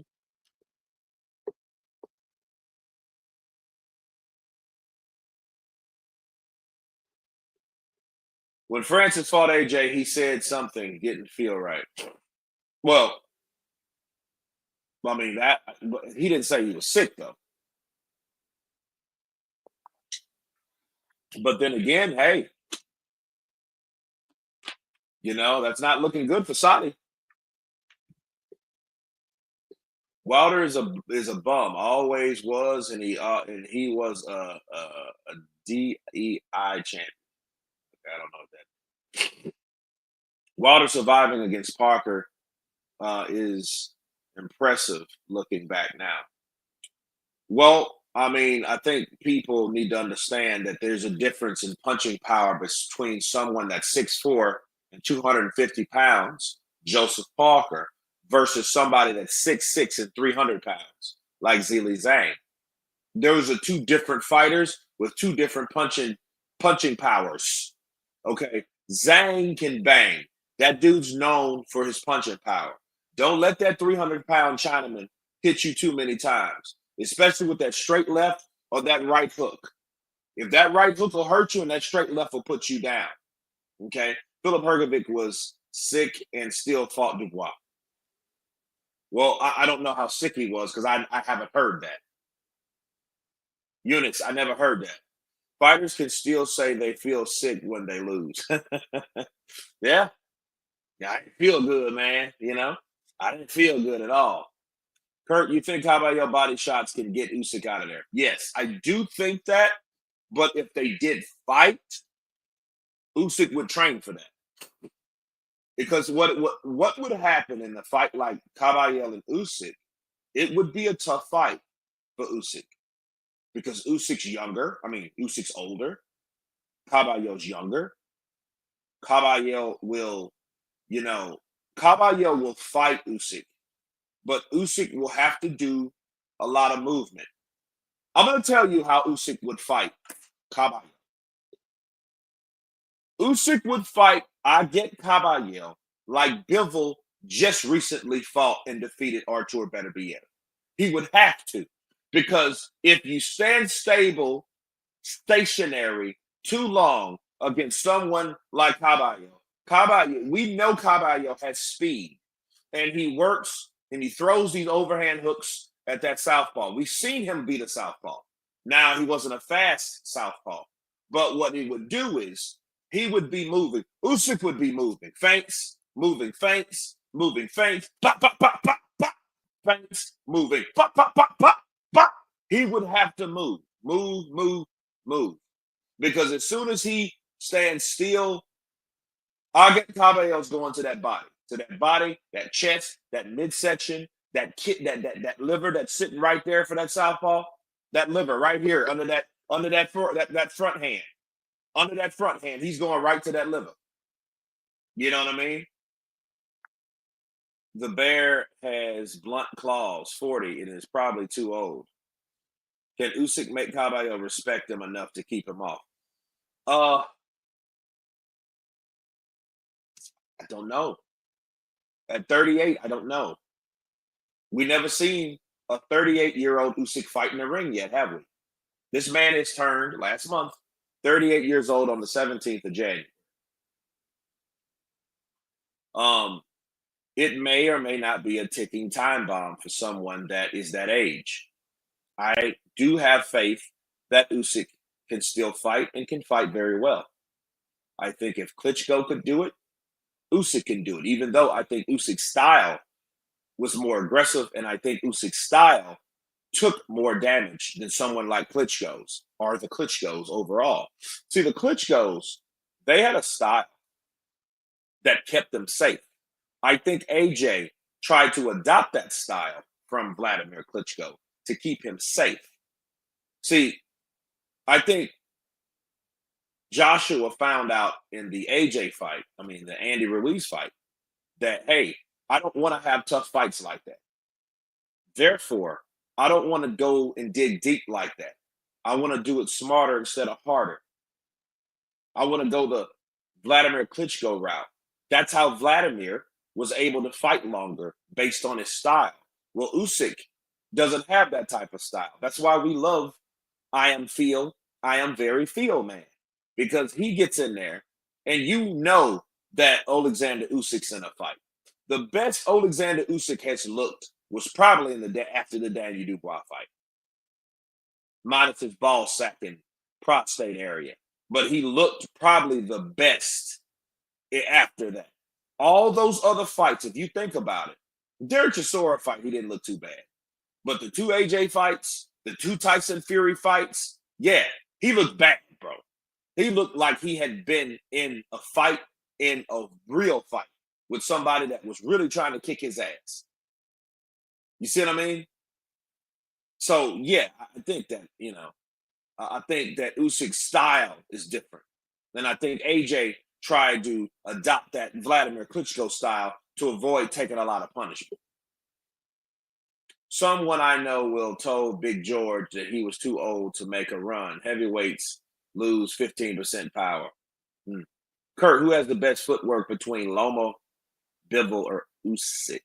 When Francis fought AJ, he said something didn't feel right. Well, I mean, he didn't say he was sick, though. But then again, hey, that's not looking good for Saudi. Wilder is a bum, always was, and he was a DEI champion. I don't know what that. Wilder surviving against Parker is impressive looking back now. Well, I mean, I think people need to understand that there's a difference in punching power between someone that's 6'4" and 250 pounds, Joseph Parker, versus somebody that's 6'6" and 300 pounds, like Zhilei Zhang. Those are two different fighters with two different punching powers. Okay, Zhang can bang. That dude's known for his punching power. Don't let that 300-pound Chinaman hit you too many times, especially with that straight left or that right hook. If that right hook will hurt you and that straight left will put you down. Okay, Philip Hrgovic was sick and still fought Dubois. Well, I don't know how sick he was, because I haven't heard that. Units, I never heard that. Fighters can still say they feel sick when they lose. Yeah. Yeah, I didn't feel good, man. I didn't feel good at all. Kurt, you think how about your body shots can get Usyk out of there? Yes, I do think that. But if they did fight, Usyk would train for that. Because what would happen in a fight like Caballero and Usyk, it would be a tough fight for Usyk. Because Usyk's younger. I mean, Usyk's older. Caballo's younger. Caballero will fight Usyk, but Usyk will have to do a lot of movement. I'm going to tell you how Usyk would fight Caballero. Usyk would fight Caballero like Bivol just recently fought and defeated Artur Beterbiev. He would have to, because if you stand stationary too long against someone like Caballero, we know Caballero has speed, and he works and he throws these overhand hooks at that southpaw. We've seen him beat a southpaw. Now, he wasn't a fast southpaw, but what he would do is he would be moving. Usyk would be moving feints, pop, pop, pop, pop, pop, feints, moving, pop, pop, pop, pop, pop. He would have to move, because as soon as he stands still, Caballero's going to that body, to that body, that chest, that midsection, that liver that's sitting right there for that southpaw, that liver right here that front hand, under that front hand, he's going right to that liver. You know what I mean? The bear has blunt claws, 40, and is probably too old. Can Usyk make Caballo respect him enough to keep him off? I don't know. At 38, I don't know. We never seen a 38-year-old Usyk fight in the ring yet, have we? This man is turned last month 38 years old on the 17th of January. It may or may not be a ticking time bomb for someone that is that age. I do have faith that Usyk can still fight and can fight very well. I think if Klitschko could do it, Usyk can do it, even though I think Usyk's style was more aggressive, and I think Usyk's style took more damage than someone like Klitschko's or the Klitschko's overall. See, the Klitschko's, they had a style that kept them safe. I think AJ tried to adopt that style from Vladimir Klitschko to keep him safe. See, I think Joshua found out in the AJ fight, the Andy Ruiz fight, that, hey, I don't want to have tough fights like that. Therefore, I don't want to go and dig deep like that. I want to do it smarter instead of harder. I want to go the Vladimir Klitschko route. That's how Vladimir was able to fight longer based on his style. Well, Usyk doesn't have that type of style. That's why we love I am very feel man, because he gets in there and you know that Alexander Usyk's in a fight. The best Alexander Usyk has looked was probably after the Daniel Dubois fight, minus his ball sacking prostate area. But he looked probably the best after that. All those other fights, if you think about it, Derek Chisora fight, he didn't look too bad. But the two AJ fights, the two Tyson Fury fights, yeah, he looked bad, bro. He looked like he had been in a fight, in a real fight, with somebody that was really trying to kick his ass. You see what I mean? So, yeah, I think that, I think that Usyk's style is different. And I think AJ tried to adopt that Vladimir Klitschko style to avoid taking a lot of punishment. Someone I know will told Big George that he was too old to make a run. Heavyweights lose 15% power. Kurt, who has the best footwork between Loma, Bivol, or Usyk?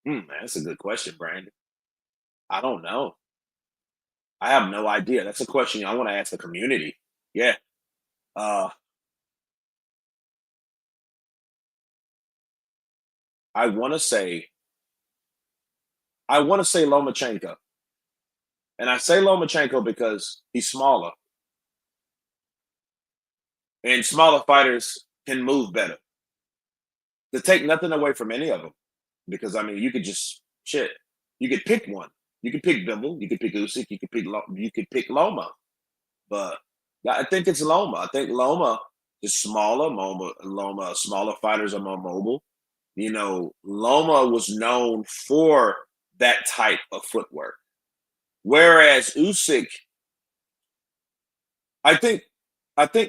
Man, that's a good question, Brandon. I don't know. I have no idea. That's a question I want to ask the community. Yeah. I want to say Lomachenko. And I say Lomachenko because he's smaller. And smaller fighters can move better. To take nothing away from any of them. Because, you could just, you could pick one. You could pick Bivol, you could pick Usyk, you could pick Loma. But I think it's Loma. I think Loma is smaller. Smaller fighters are more mobile. Loma was known for that type of footwork. Whereas Usyk, I think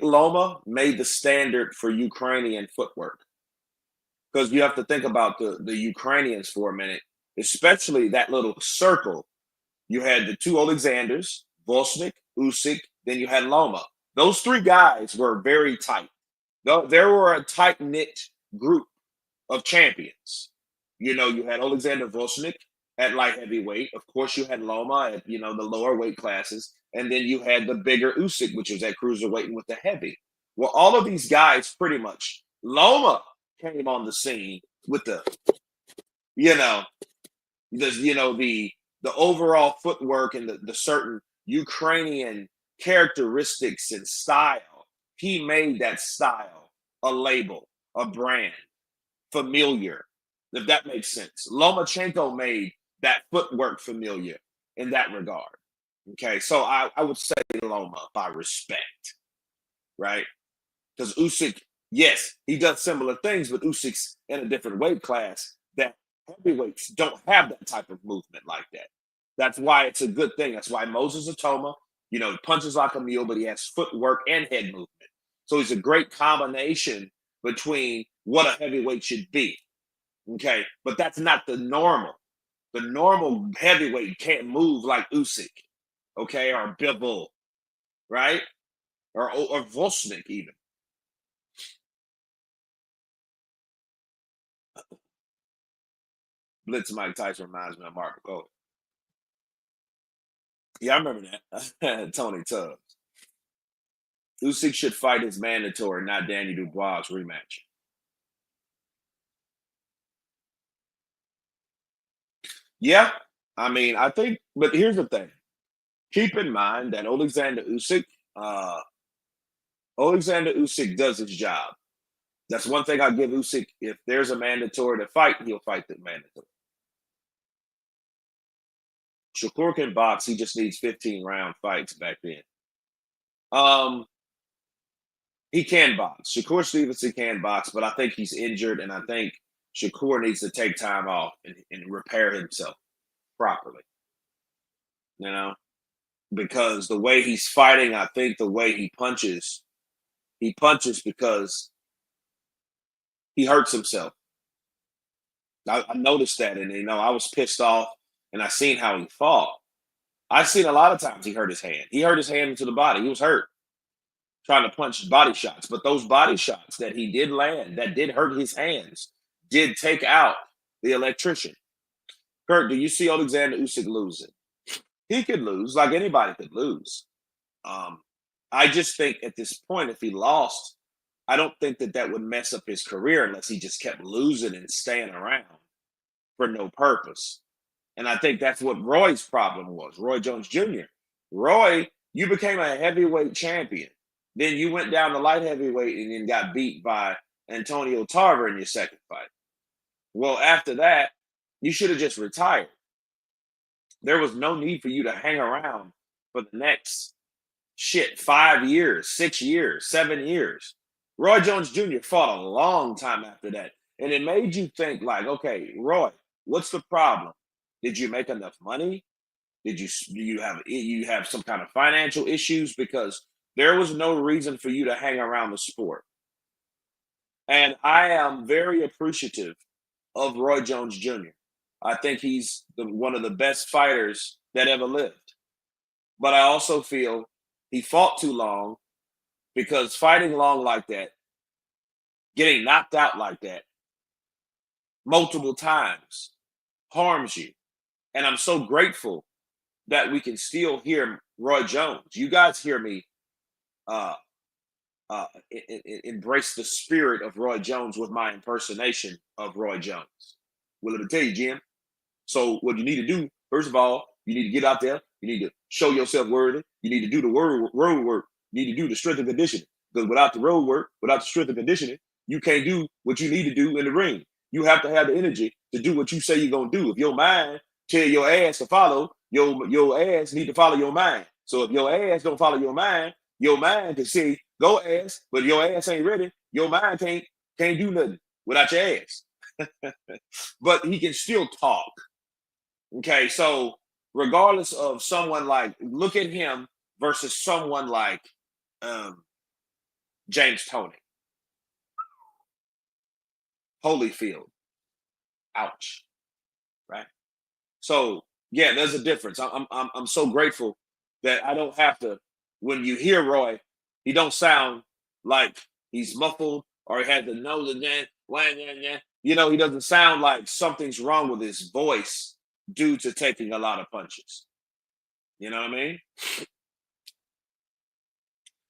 Loma made the standard for Ukrainian footwork. Because you have to think about the Ukrainians for a minute, especially that little circle. You had the two Alexanders, Volsnik, Usyk, then you had Loma. Those three guys were very tight. There were a tight-knit group of champions. You had Alexander Volsnik at light heavyweight. Of course, you had Loma at, the lower weight classes. And then you had the bigger Usyk, which was at cruiserweight with the heavy. Well, all of these guys pretty much, Loma came on the scene with the overall footwork and the certain Ukrainian characteristics and style. He made that style a label, a brand, familiar, if that makes sense. Lomachenko made that footwork familiar in that regard. Okay, so I would say Loma by respect, right? Because Usyk Yes, he does similar things, but Usyk's in a different weight class that heavyweights don't have that type of movement like that. That's why it's a good thing. That's why Moses Atoma, he punches like a mule, but he has footwork and head movement. So he's a great combination between what a heavyweight should be. Okay, but that's not the normal. The normal heavyweight can't move like Usyk, okay, or Bivol, right? Or Volsnik even. Blitz Mike Tyson reminds me of Mark Cole. Yeah, I remember that. Tony Tubbs. Usyk should fight his mandatory, not Danny Dubois rematch. Yeah, I mean, I think, but here's the thing. Keep in mind that uh, Alexander Usyk does his job. That's one thing I give Usyk. If there's a mandatory to fight, he'll fight the mandatory. Shakur can box. He just needs 15-round fights back then. Um, he can box. Shakur Stevenson can box, but I think he's injured, and I think Shakur needs to take time off and repair himself properly. You know, because the way he's fighting, I think the way he punches because he hurts himself. I noticed that, and I was pissed off, and I seen how he fought. I seen a lot of times he hurt his hand. He hurt his hand into the body. He was hurt trying to punch body shots, but those body shots that he did land, that did hurt his hands, did take out the electrician. Kurt, do you see Alexander Usyk losing? He could lose, like anybody could lose. Um, I just think at this point, if he lost, I don't think that would mess up his career unless he just kept losing and staying around for no purpose. And I think that's what Roy's problem was, Roy Jones Jr. Roy, you became a heavyweight champion. Then you went down to light heavyweight and then got beat by Antonio Tarver in your second fight. Well, after that, you should have just retired. There was no need for you to hang around for the next 5 years, 6 years, 7 years. Roy Jones Jr. fought a long time after that. And it made you think, like, okay, Roy, what's the problem? Did you make enough money? Do you have some kind of financial issues? Because there was no reason for you to hang around the sport. And I am very appreciative of Roy Jones Jr. I think he's one of the best fighters that ever lived. But I also feel he fought too long because fighting long like that, getting knocked out like that multiple times harms you. And I'm so grateful that we can still hear Roy Jones. You guys hear me uh, embrace the spirit of Roy Jones with my impersonation of Roy Jones. Well, let me tell you, Jim. So what you need to do, first of all, you need to get out there. You need to show yourself worthy. You need to do the road work. You need to do the strength and conditioning. Because without the road work, without the strength and conditioning, you can't do what you need to do in the ring. You have to have the energy to do what you say you're gonna do. If your mind tell your ass to follow, your ass need to follow your mind. So if your ass don't follow your mind can say go ass, but your ass ain't ready. Your mind can't do nothing without your ass. But he can still talk. Okay, so regardless of someone like, look at him versus someone like um, James Tony, Holyfield. Ouch, right? So yeah, there's a difference. I'm so grateful that I don't have to. When you hear Roy, he don't sound like he's muffled or he had the nose again. He doesn't sound like something's wrong with his voice due to taking a lot of punches. You know what I mean?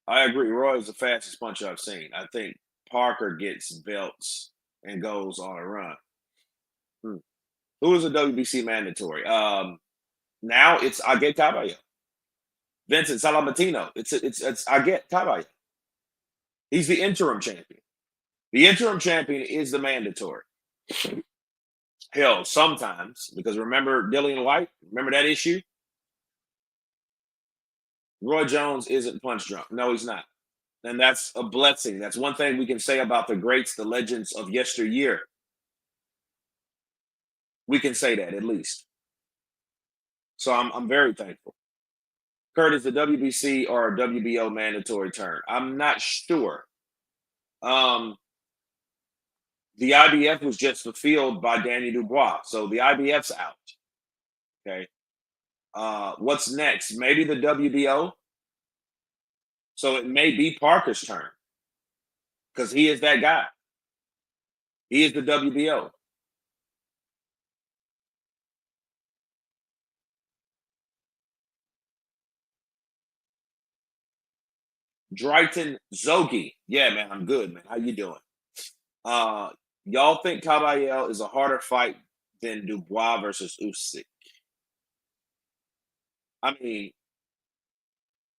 I agree. Roy is the fastest puncher I've seen. I think Parker gets belts and goes on a run. Hmm. Who is a WBC mandatory? Now it's Aget Caballero. Vincent Salamatino. It's Aget Caballero. He's the interim champion. The interim champion is the mandatory. Hell, sometimes, because remember Dillian White? Remember that issue? Roy Jones isn't punch drunk. No, he's not. And that's a blessing. That's one thing we can say about the greats, the legends of yesteryear. We can say that at least. So I'm very thankful. Kurt, is the WBC or WBO mandatory turn? I'm not sure. Um, the IBF was just fulfilled by Daniel Dubois, so the IBF's out. Okay. What's next? Maybe the WBO. So it may be Parker's turn because he is that guy. He is the WBO. Drayton Zogi. Yeah, man, I'm good, man. How you doing? Uh, y'all think Caballero is a harder fight than Dubois versus Usyk? I mean,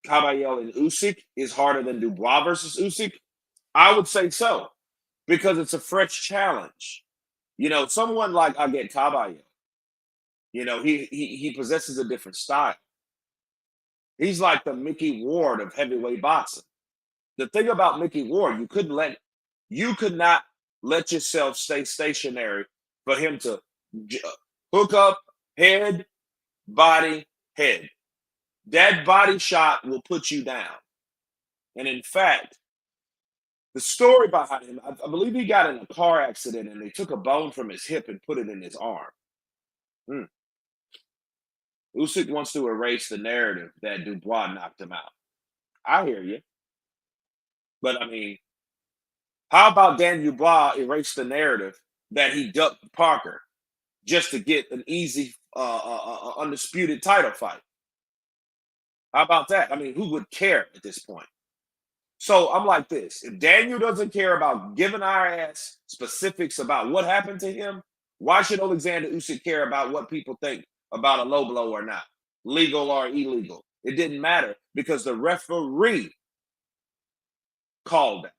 Caballero and Usyk is harder than Dubois versus Usyk. I would say so because it's a fresh challenge. You know, someone like I get Caballero. You know, he possesses a different style. He's like the Mickey Ward of heavyweight boxing. The thing about Mickey Ward, you could not let yourself stay stationary for him to hook up head, body, head. That body shot will put you down. And in fact, the story behind him, I believe he got in a car accident and they took a bone from his hip and put it in his arm. Hmm. Usyk wants to erase the narrative that Dubois knocked him out. I hear you. But I mean, how about Dan Dubois erase the narrative that he ducked Parker just to get an easy, undisputed title fight? How about that? I mean, who would care at this point? So I'm like this: if Daniel doesn't care about giving our ass specifics about what happened to him, why should Alexander Usyk care about what people think about a low blow or not, legal or illegal? It didn't matter because the referee called that.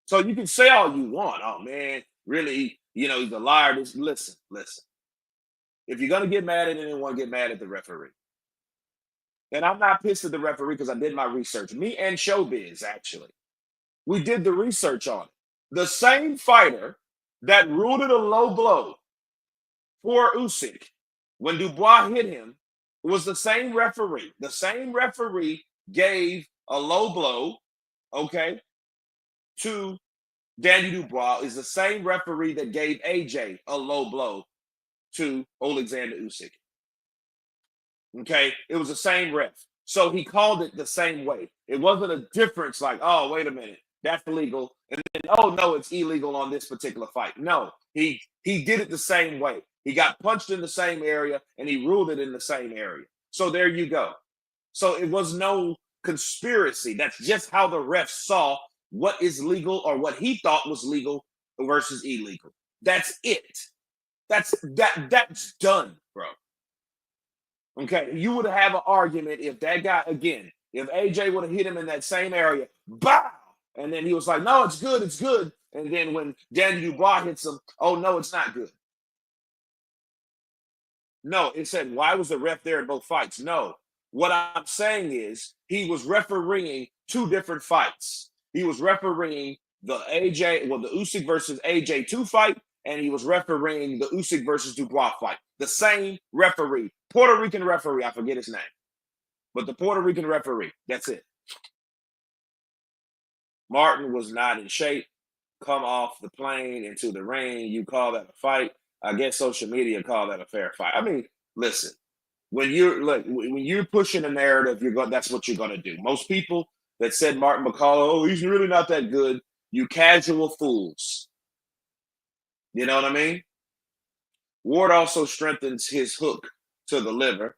So you can say all you want. Oh man, really? You know, he's a liar. Listen. If you're gonna get mad at anyone, get mad at the referee. And I'm not pissed at the referee because I did my research. Me and Showbiz, actually. We did the research on it. The same fighter that ruled it a low blow for Usyk when Dubois hit him was the same referee. The same referee gave a low blow, okay, to Danny Dubois is the same referee that gave AJ a low blow to Alexander Usyk. Okay, it was the same ref. So he called it the same way. It wasn't a difference like, oh, wait a minute, that's illegal. And then, oh no, it's illegal on this particular fight. No, he did it the same way. He got punched in the same area and he ruled it in the same area. So there you go. So it was no conspiracy. That's just how the ref saw what is legal or what he thought was legal versus illegal. That's it. That's done, bro. Okay, you would have an argument if that guy again, if AJ would have hit him in that same area, bow, and then he was like, "No, it's good, it's good." And then when Daniel Dubois hits him, "Oh no, it's not good." No, it said, "Why was the ref there in both fights?" No, what I'm saying is he was refereeing two different fights. He was refereeing the the Usyk versus AJ 2 fight, and he was refereeing the Usyk versus Dubois fight. The same referee, Puerto Rican referee, I forget his name, but the Puerto Rican referee. That's it. Martin was not in shape. Come off the plane into the rain. You call that a fight? I guess social media call that a fair fight. I mean, listen, when you're pushing a narrative, that's what you're gonna do. Most people that said Martin McCullough, oh, he's really not that good. You casual fools. You know what I mean? Ward also strengthens his hook to the liver.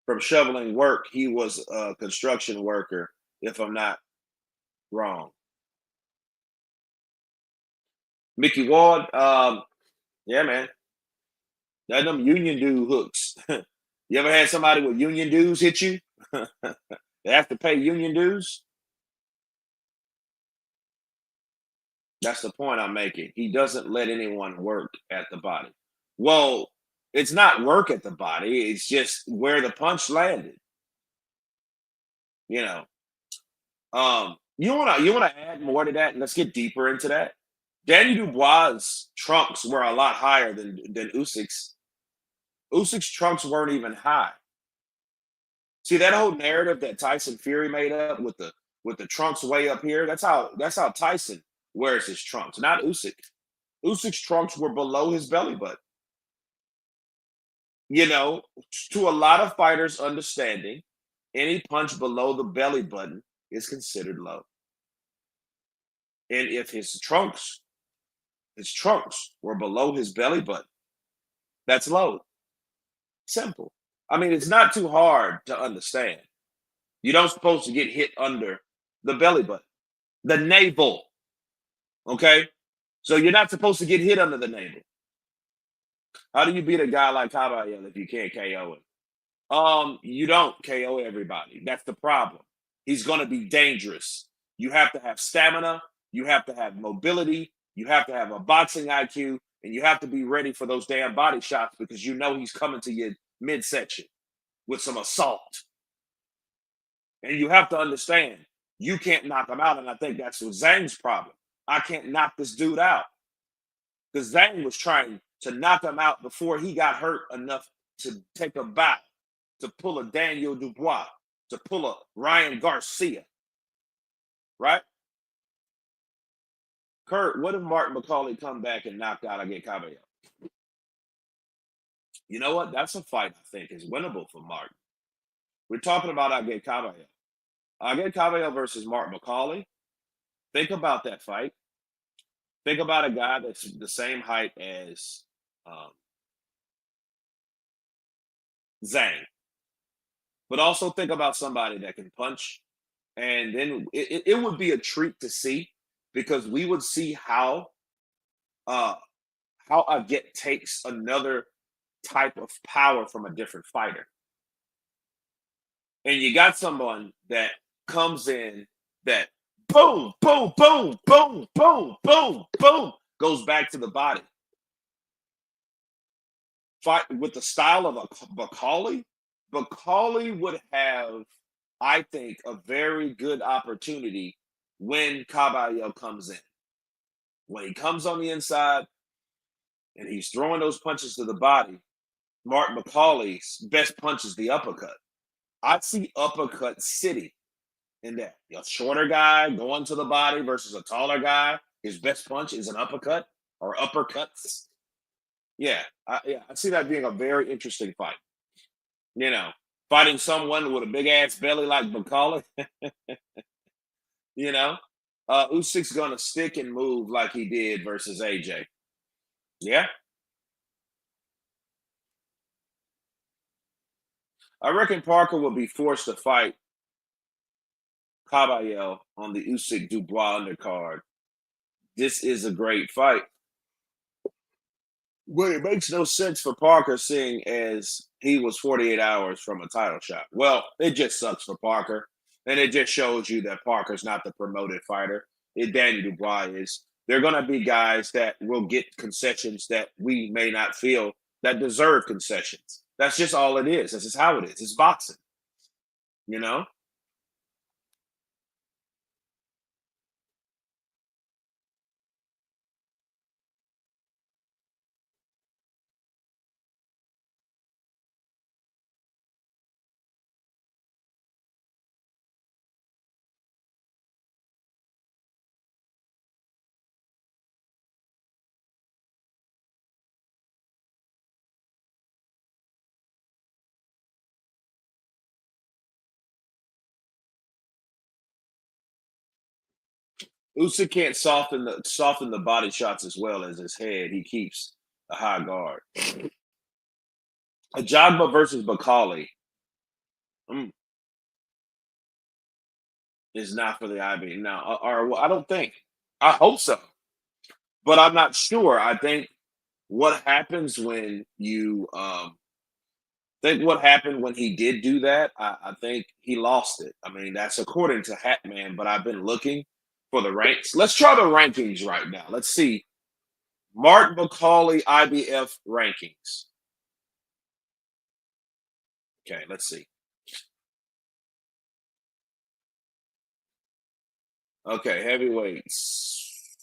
From shoveling work, he was a construction worker, if I'm not wrong. Mickey Ward, yeah, man. That them union dude hooks. You ever had somebody with union dues hit you? They have to pay union dues. That's the point I'm making. He doesn't let anyone work at the body. Well, it's not work at the body. It's just where the punch landed. You know. You wanna add more to that? Let's get deeper into that. Daniel Dubois' trunks were a lot higher than Usyk's. Usyk's trunks weren't even high. See that whole narrative that Tyson Fury made up with the trunks way up here. That's how Tyson wears his trunks, not Usyk. Usyk's trunks were below his belly button. You know, to a lot of fighters' understanding, any punch below the belly button is considered low. And if his trunks were below his belly button, that's low. Simple. I mean, it's not too hard to understand. You don't supposed to get hit under the belly button, the navel. Okay, so you're not supposed to get hit under the navel. How do you beat a guy like Caballero if you can't KO him? You don't KO everybody. That's the problem. He's going to be dangerous. You have to have stamina. You have to have mobility. You have to have a boxing IQ, and you have to be ready for those damn body shots because you know he's coming to your midsection with some assault. And you have to understand, you can't knock him out. And I think that's what Zhang's problem. I can't knock this dude out because Zhang was trying to knock him out before he got hurt enough to take a bow, to pull a Daniel Dubois, to pull a Ryan Garcia, right? Kurt, what if Martin McCauley come back and knocked out Age Cabello? You know what? That's a fight I think is winnable for Martin. We're talking about Age Cabello. Age Cabello versus Martin McCauley. Think about that fight. Think about a guy that's the same height as um, Zhang, but also think about somebody that can punch. And then it would be a treat to see because we would see uh, how Aget takes another type of power from a different fighter. And you got someone that comes in that boom, boom, boom, boom, boom, boom, boom, goes back to the body. Fight with the style of a McCauley. McCauley would have, I think, a very good opportunity when Caballero comes in. When he comes on the inside and he's throwing those punches to the body, Martin McCauley's best punch is the uppercut. I see uppercut city in that. A shorter guy going to the body versus a taller guy. His best punch is an uppercut or uppercuts. Yeah, I see that being a very interesting fight. You know, fighting someone with a big ass belly like McCauley. You know, Usyk's gonna stick and move like he did versus AJ. Yeah, I reckon Parker will be forced to fight Caballero on the Usyk Dubois undercard. This is a great fight. But it makes no sense for Parker seeing as he was 48 hours from a title shot. Well, it just sucks for Parker. And it just shows you that Parker's not the promoted fighter. Daniel Dubois is. There are going to be guys that will get concessions that we may not feel that deserve concessions. That's just all it is. This is how it is. It's boxing, you know? Usyk can't soften the body shots as well as his head. He keeps a high guard. Ajagba versus Bakali is not for the IB now, or I don't think. I hope so, but I'm not sure. I think what happens when you think what happened when he did do that. I think he lost it. I mean, that's according to Hatman, but I've been looking for the ranks. Let's try the rankings right now. Let's see Martin McCauley IBF rankings. Okay, let's see. Okay, heavyweights.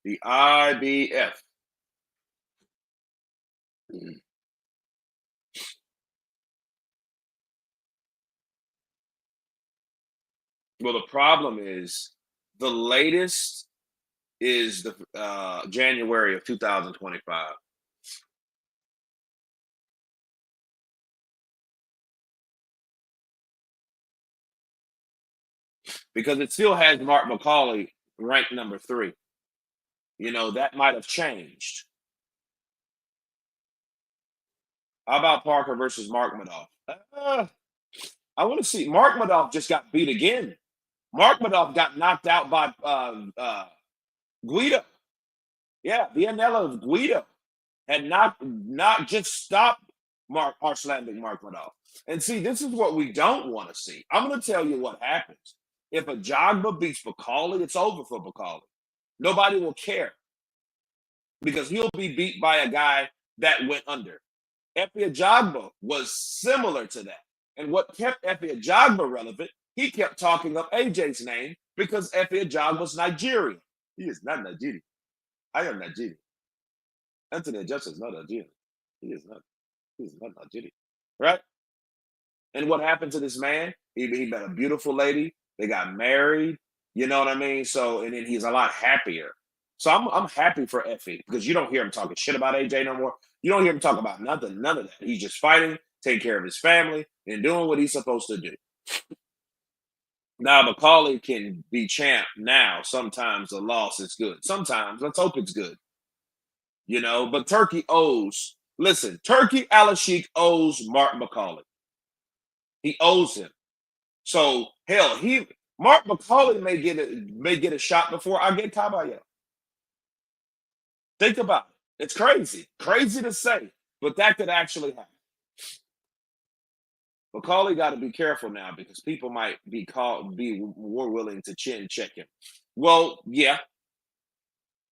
The IBF. Mhm. Well, the problem is the latest is the January of 2025 because it still has Mark McCauley ranked number three. That might have changed. How about Parker versus Mark Madoff? I want to see. Mark Madoff just got beat again. Mark Madoff got knocked out by Guido. Yeah, Vianello Guido had not just stopped Mark Arslanbek Markmanov. And see, this is what we don't want to see. I'm going to tell you what happens. If a Jogba beats Bacali, it's over for Bacali. Nobody will care because he'll be beat by a guy that went under. Efe Ajagba was similar to that. And what kept Efe Ajagba relevant, he kept talking up AJ's name because Efe Ajagba was Nigerian. He is not Nigerian. I am Nigerian. Anthony Joshua is not Nigerian. He is not. He is not Nigerian. Right? And what happened to this man? He met a beautiful lady. They got married. You know what I mean? So, and then he's a lot happier. So I'm happy for Effie because you don't hear him talking shit about AJ no more. You don't hear him talk about nothing, none of that. He's just fighting, taking care of his family, and doing what he's supposed to do. Now Macaulay can be champ now. Sometimes a loss is good. Sometimes let's hope it's good. But Turkey owes. Listen, Turkey Alashik owes Mark McCauley. He owes him. So hell, Mark McCauley may get a shot before I get Caballero. Think about it. It's crazy to say, but that could actually happen. McCauley got to be careful now because people might be more willing to chin check him. Well, yeah,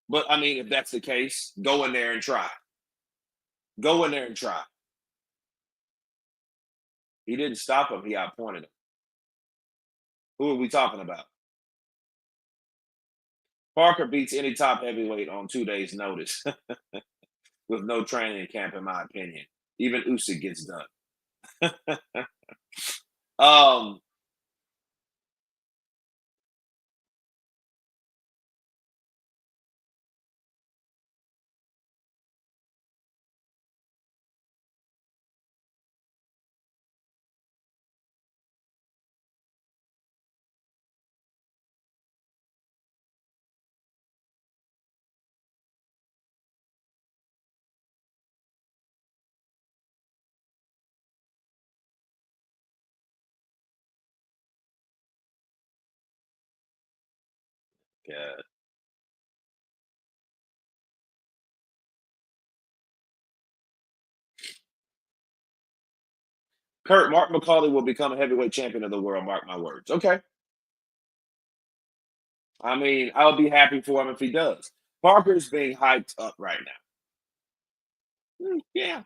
but I mean, if that's the case, go in there and try. Go in there and try. He didn't stop him. He outpointed him. Who are we talking about? Parker beats any top heavyweight on 2 days' notice with no training camp, in my opinion. Even Usyk gets done. um, yeah. Mark McCauley will become a heavyweight champion of the world. Mark my words. Okay. I mean, I'll be happy for him if he does. Parker's being hyped up right now. Yeah.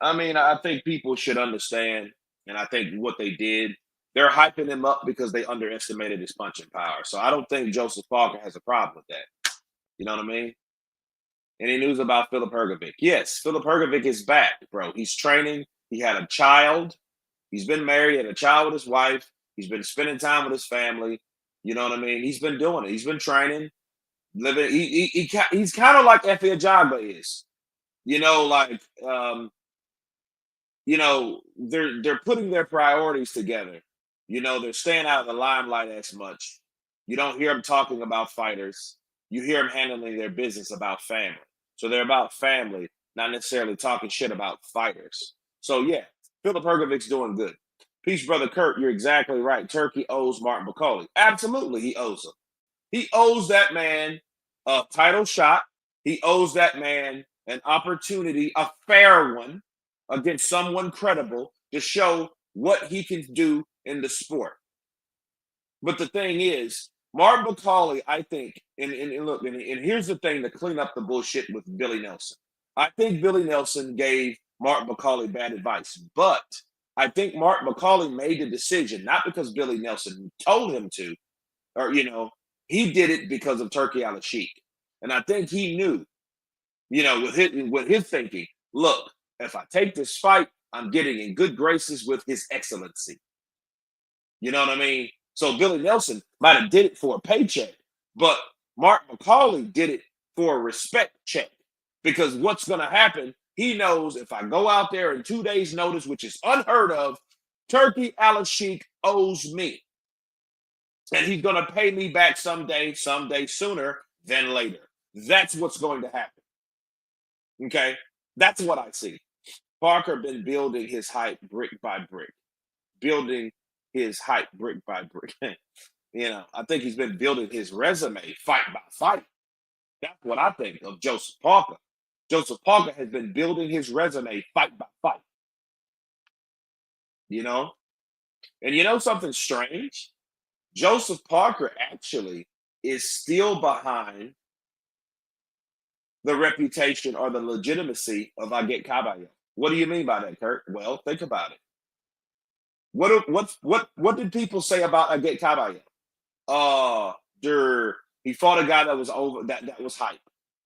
I mean, I think people should understand, and I think what they did, they're hyping him up because they underestimated his punching power. So I don't think Joseph Parker has a problem with that. You know what I mean? Any news about Philip Hergovic? Yes, Philip Hergovic is back, bro. He's training. He had a child. He's been married, had a child with his wife. He's been spending time with his family. You know what I mean? He's been doing it. He's been training, living. He's kind of like Efe Ajagba is. Like they're putting their priorities together. They're staying out of the limelight as much. You don't hear them talking about fighters. You hear them handling their business about family. So they're about family, not necessarily talking shit about fighters. So yeah, Philip Hergovic's doing good. Peace, brother Kurt. You're exactly right. Turkey owes Martin McCauley. Absolutely, he owes him. He owes that man a title shot. He owes that man an opportunity, a fair one, against someone credible to show what he can do in the sport. But the thing is, Mark McCauley, I think, and look, and here's the thing to clean up the bullshit with Billy Nelson. I think Billy Nelson gave Mark McCauley bad advice, but I think Mark McCauley made the decision not because Billy Nelson told him to, or he did it because of Turkey Al Sheikh, and I think he knew, with his thinking. Look, if I take this fight, I'm getting in good graces with His Excellency. You know what I mean? So Billy Nelson might have did it for a paycheck, but Mark McCauley did it for a respect check. Because what's going to happen? He knows if I go out there in 2 days' notice, which is unheard of, Turkey Al Sheikh owes me, and he's going to pay me back someday sooner than later. That's what's going to happen. Okay, that's what I see. Parker been building his hype brick by brick, building his hype brick by brick. I think he's been building his resume fight by fight. That's what I think of Joseph Parker. Joseph Parker has been building his resume fight by fight, you know? And something strange? Joseph Parker actually is still behind the reputation or the legitimacy of Aget Caballo. What do you mean by that, Kurt? Well, think about it. What did people say about Aget Caballo? He fought a guy that was over that was hype,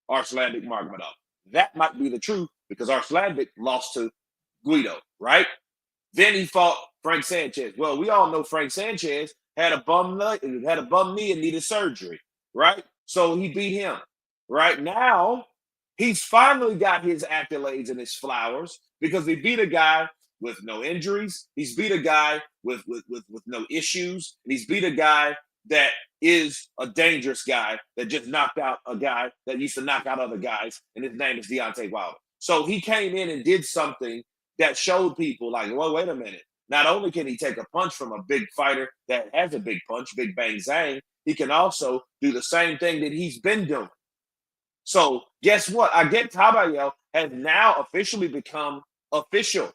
Arslanbek Magmadov. That might be the truth because Arslanbek lost to Guido, right? Then he fought Frank Sanchez. Well, we all know Frank Sanchez had a bum knee and needed surgery, right? So he beat him. Right now, he's finally got his accolades and his flowers because he beat a guy with no injuries. He's beat a guy with no issues. And he's beat a guy that is a dangerous guy that just knocked out a guy that used to knock out other guys, and his name is Deontay Wilder. So he came in and did something that showed people like, well, wait a minute. Not only can he take a punch from a big fighter that has a big punch, big bang zang, he can also do the same thing that he's been doing. So guess what? Aget Caballo has now officially become official,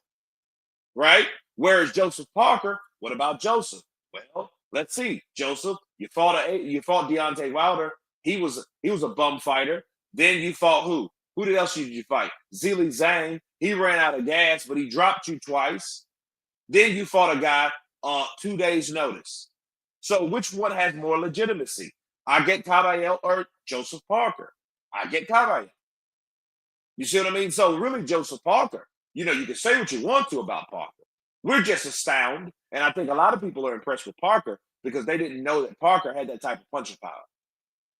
right? Whereas Joseph Parker, what about Joseph? Well, let's see. Joseph, you fought Deontay Wilder. He was a bum fighter. Then you fought who? Who else did you fight? Zhilei Zhang. He ran out of gas, but he dropped you twice. Then you fought a guy on 2 days' notice. So which one has more legitimacy? Aget Caballo or Joseph Parker? Aget Caballo. You see what I mean? So really, Joseph Parker, you can say what you want to about Parker. We're just astounded. And I think a lot of people are impressed with Parker because they didn't know that Parker had that type of punching power.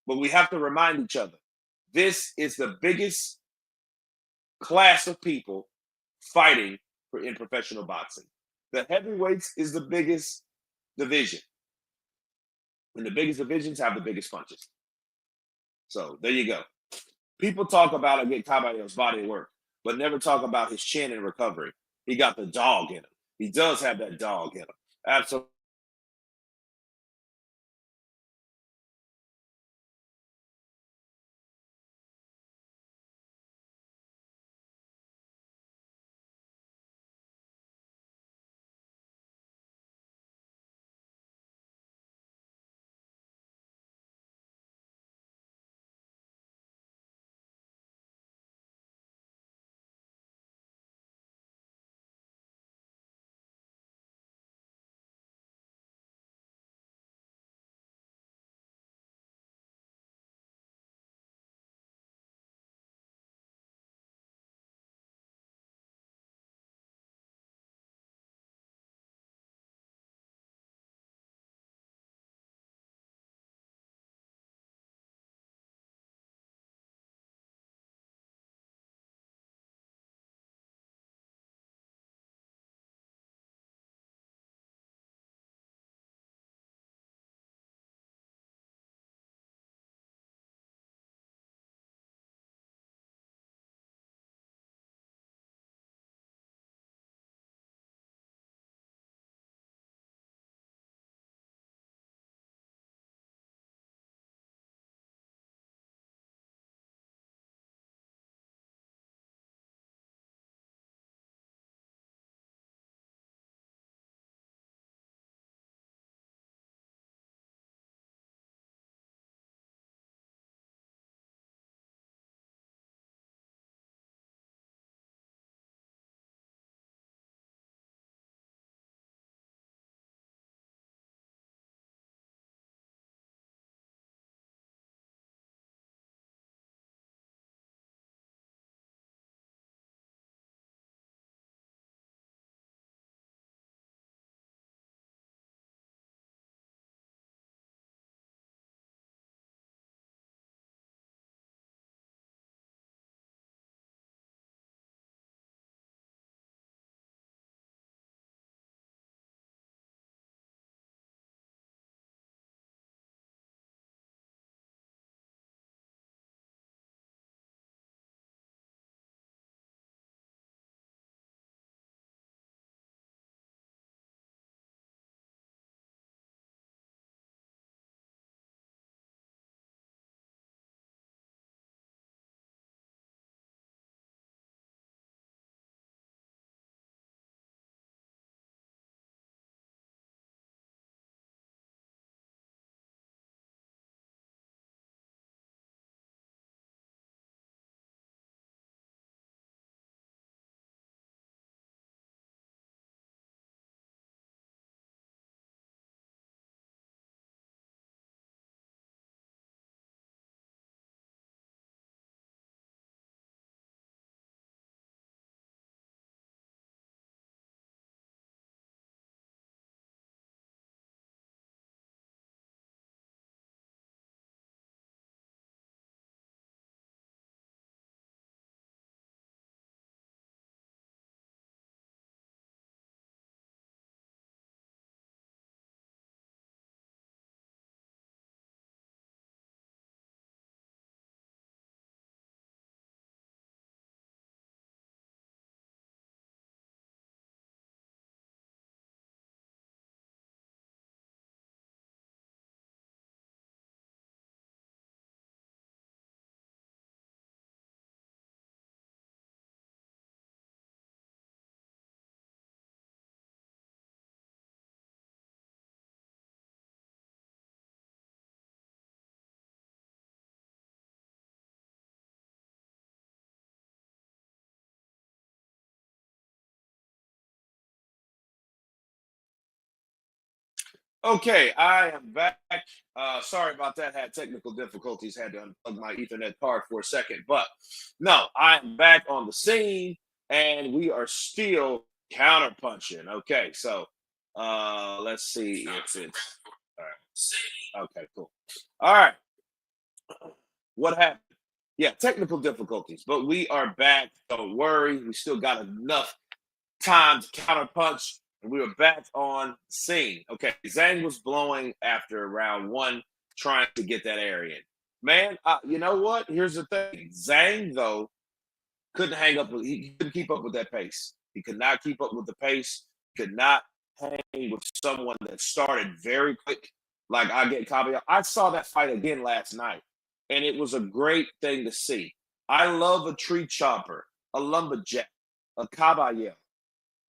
But we have to remind each other, this is the biggest class of people fighting in professional boxing. The heavyweights is the biggest division. And the biggest divisions have the biggest punches. So there you go. People talk about Aget Caballo's body of work, but never talk about his chin and recovery. He got the dog in him. He does have that dog in him. Absolutely. Okay, I am back. Sorry about that. Had technical difficulties. Had to unplug my Ethernet card for a second, but no, I'm back on the scene, and we are still counterpunching. Okay, so let's see. It's all right. Okay, cool. All right, what happened? Yeah, technical difficulties, but we are back. Don't worry, we still got enough time to counterpunch, and we were back on scene. Okay, Zhang was blowing after round one, trying to get that area in. Man, you know what? Here's the thing: Zhang though couldn't hang up. He couldn't keep up with that pace. He could not keep up with the pace. Could not hang with someone that started very quick, like I get Caballero. I saw that fight again last night, and it was a great thing to see. I love a tree chopper, a lumberjack, a Caballero.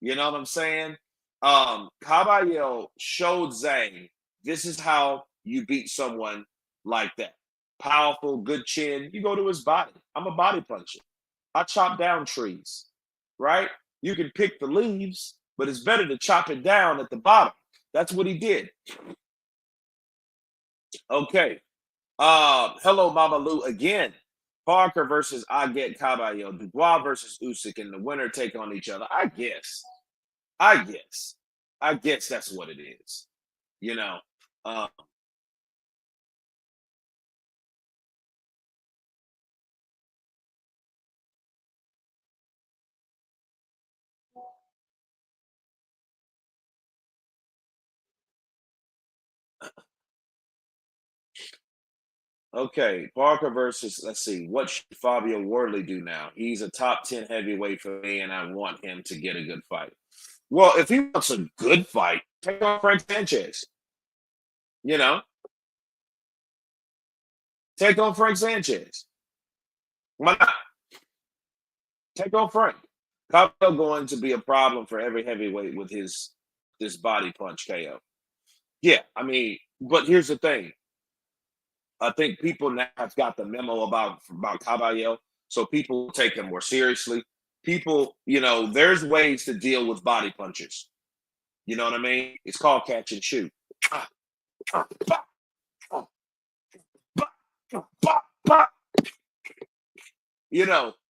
You know what I'm saying? Caballero showed Zhang this is how you beat someone like that. Powerful, good chin. You go to his body. I'm a body puncher. I chop down trees, right? You can pick the leaves, but it's better to chop it down at the bottom. That's what he did. Okay. Hello, Mama Lou again. Parker versus I get Caballero. Dubois versus Usyk, and the winner take on each other. I guess. I guess. I guess that's what it is. You know. Uh, okay, Parker versus. Let's see. What should Fabio Wardley do now? He's a top 10 heavyweight for me, and I want him to get a good fight. Well, if he wants a good fight, take on Frank Sanchez. You know, take on Frank Sanchez. Why not? Take on Frank. Cabello going to be a problem for every heavyweight with his this body punch KO. Yeah, I mean, but here's the thing. I think people now have got the memo about Caballero, so people take him more seriously. People, there's ways to deal with body punches. You know what I mean? It's called catch and shoot. Ah, ah, bah, ah, bah, bah, bah.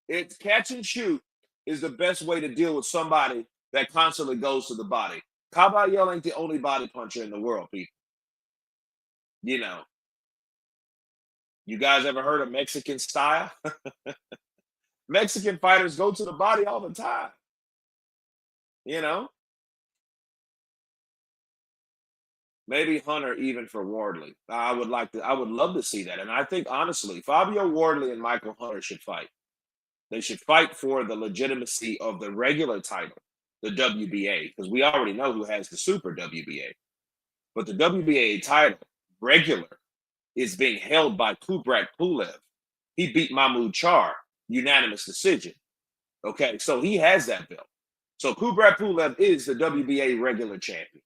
It's catch and shoot is the best way to deal with somebody that constantly goes to the body. Caballero ain't the only body puncher in the world, people. You know, you guys ever heard of Mexican style? Mexican fighters go to the body all the time. You know, maybe Hunter even for Wardley. I would love to see that. And I think honestly, Fabio Wardley and Michael Hunter should fight. They should fight for the legitimacy of the regular title, the WBA, because we already know who has the super WBA. But the WBA title, regular, is being held by Kubrat Pulev. He beat Mahmoud Char, unanimous decision. Okay, so he has that belt. So Kubrat Pulev is the WBA regular champion,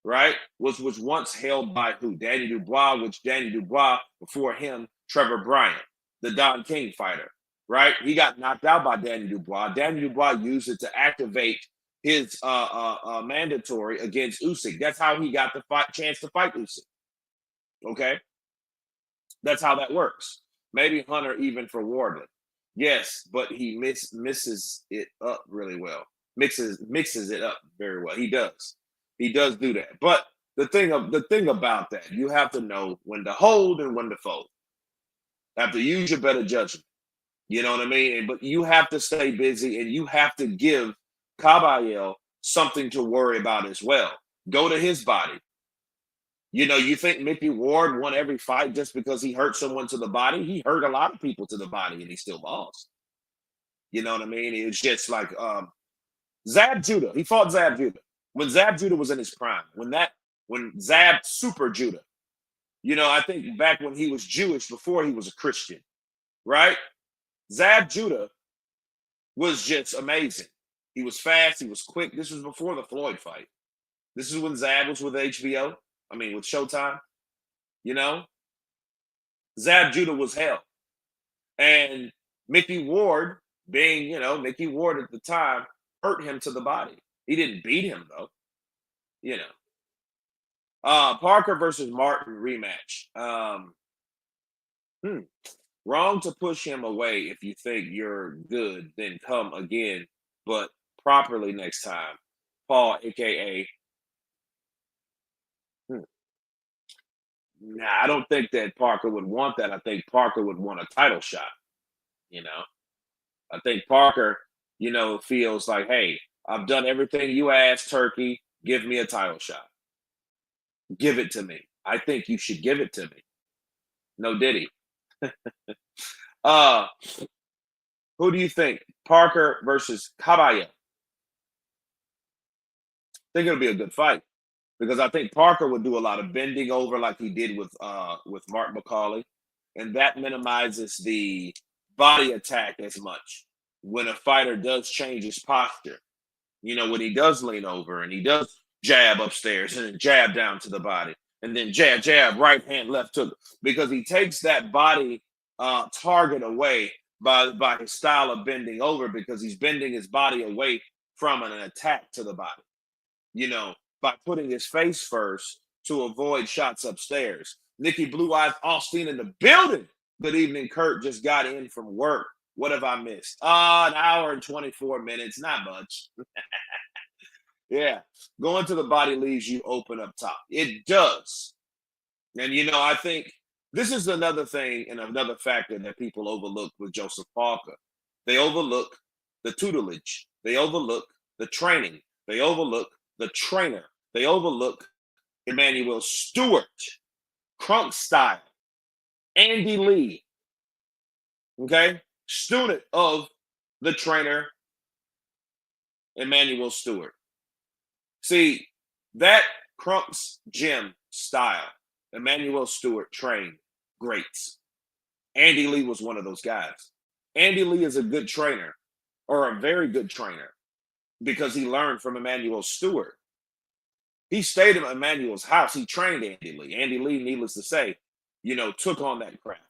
right? Was once held by who? Danny Dubois, which Danny Dubois, before him, Trevor Bryant, the Don King fighter, right? He got knocked out by Danny Dubois. Danny Dubois used it to activate his mandatory against Usyk. That's how he got the chance to fight Usyk. Okay, that's how that works. Maybe Hunter even for Wardley. Yes, but he misses it up really well. Mixes it up very well. He does. He does do that. But the thing about that, you have to know when to hold and when to fold. Have to use your better judgment. You know what I mean? But you have to stay busy and you have to give Caballero something to worry about as well. Go to his body. You think Mickey Ward won every fight just because he hurt someone to the body? He hurt a lot of people to the body and he still lost. You know what I mean? It's just like Zab Judah. He fought Zab Judah when Zab Judah was in his prime. When Zab Super Judah. I think back when he was Jewish before he was a Christian, right? Zab Judah was just amazing. He was fast. He was quick. This was before the Floyd fight. This is when Zab was with HBO. I mean, with Showtime. You know, Zab Judah was hell. And Mickey Ward, being, Mickey Ward at the time, hurt him to the body. He didn't beat him, though. You know, Parker versus Martin rematch. Hmm. Wrong to push him away. If you think you're good, then come again, but properly next time. Paul, aka. Hmm. Nah, I don't think that Parker would want that. I think Parker would want a title shot. You know, I think Parker, feels like, hey, I've done everything you asked, Turkey. Give me a title shot. Give it to me. I think you should give it to me. No Diddy. Uh, who do you think? Parker versus Caballero. I think it'll be a good fight because I think Parker would do a lot of bending over like he did with Mark McCauley, and that minimizes the body attack as much when a fighter does change his posture. When he does lean over and he does jab upstairs and then jab down to the body and then jab, jab, right hand, left hook, because he takes that body target away by his style of bending over because he's bending his body away from an attack to the body, by putting his face first to avoid shots upstairs. Nikki Blue Eyes Austin in the building. Good evening, Kurt. Just got in from work. What have I missed? An hour and 24 minutes. Not much. Yeah. Going to the body leaves you open up top. It does. And, I think this is another thing and another factor that people overlook with Joseph Parker. They overlook the tutelage. They overlook the training. They overlook the trainer. They overlook Emmanuel Stewart, Crunk style, Andy Lee, okay? Student of the trainer, Emmanuel Stewart. See, that Crunk's gym style, Emmanuel Stewart trained greats. Andy Lee was one of those guys. Andy Lee is a good trainer, or a very good trainer, because he learned from Emmanuel Stewart. He stayed at Emmanuel's house. He trained Andy Lee. Andy Lee, needless to say, took on that craft,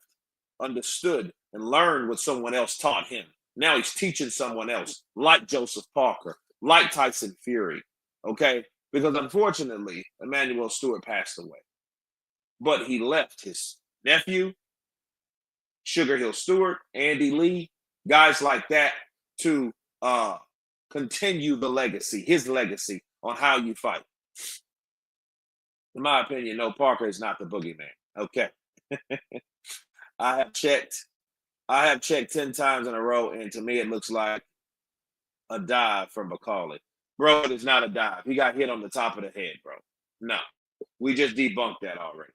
understood, and learned what someone else taught him. Now he's teaching someone else, like Joseph Parker, like Tyson Fury. Okay? Because unfortunately, Emmanuel Stewart passed away. But he left his nephew, Sugar Hill Stewart, Andy Lee, guys like that to continue the legacy, his legacy on how you fight. In my opinion, no, Parker is not the boogeyman. Okay. I have checked. I have checked 10 times in a row, and to me, it looks like a dive from McCauley. Bro, it is not a dive. He got hit on the top of the head, bro. No, we just debunked that already.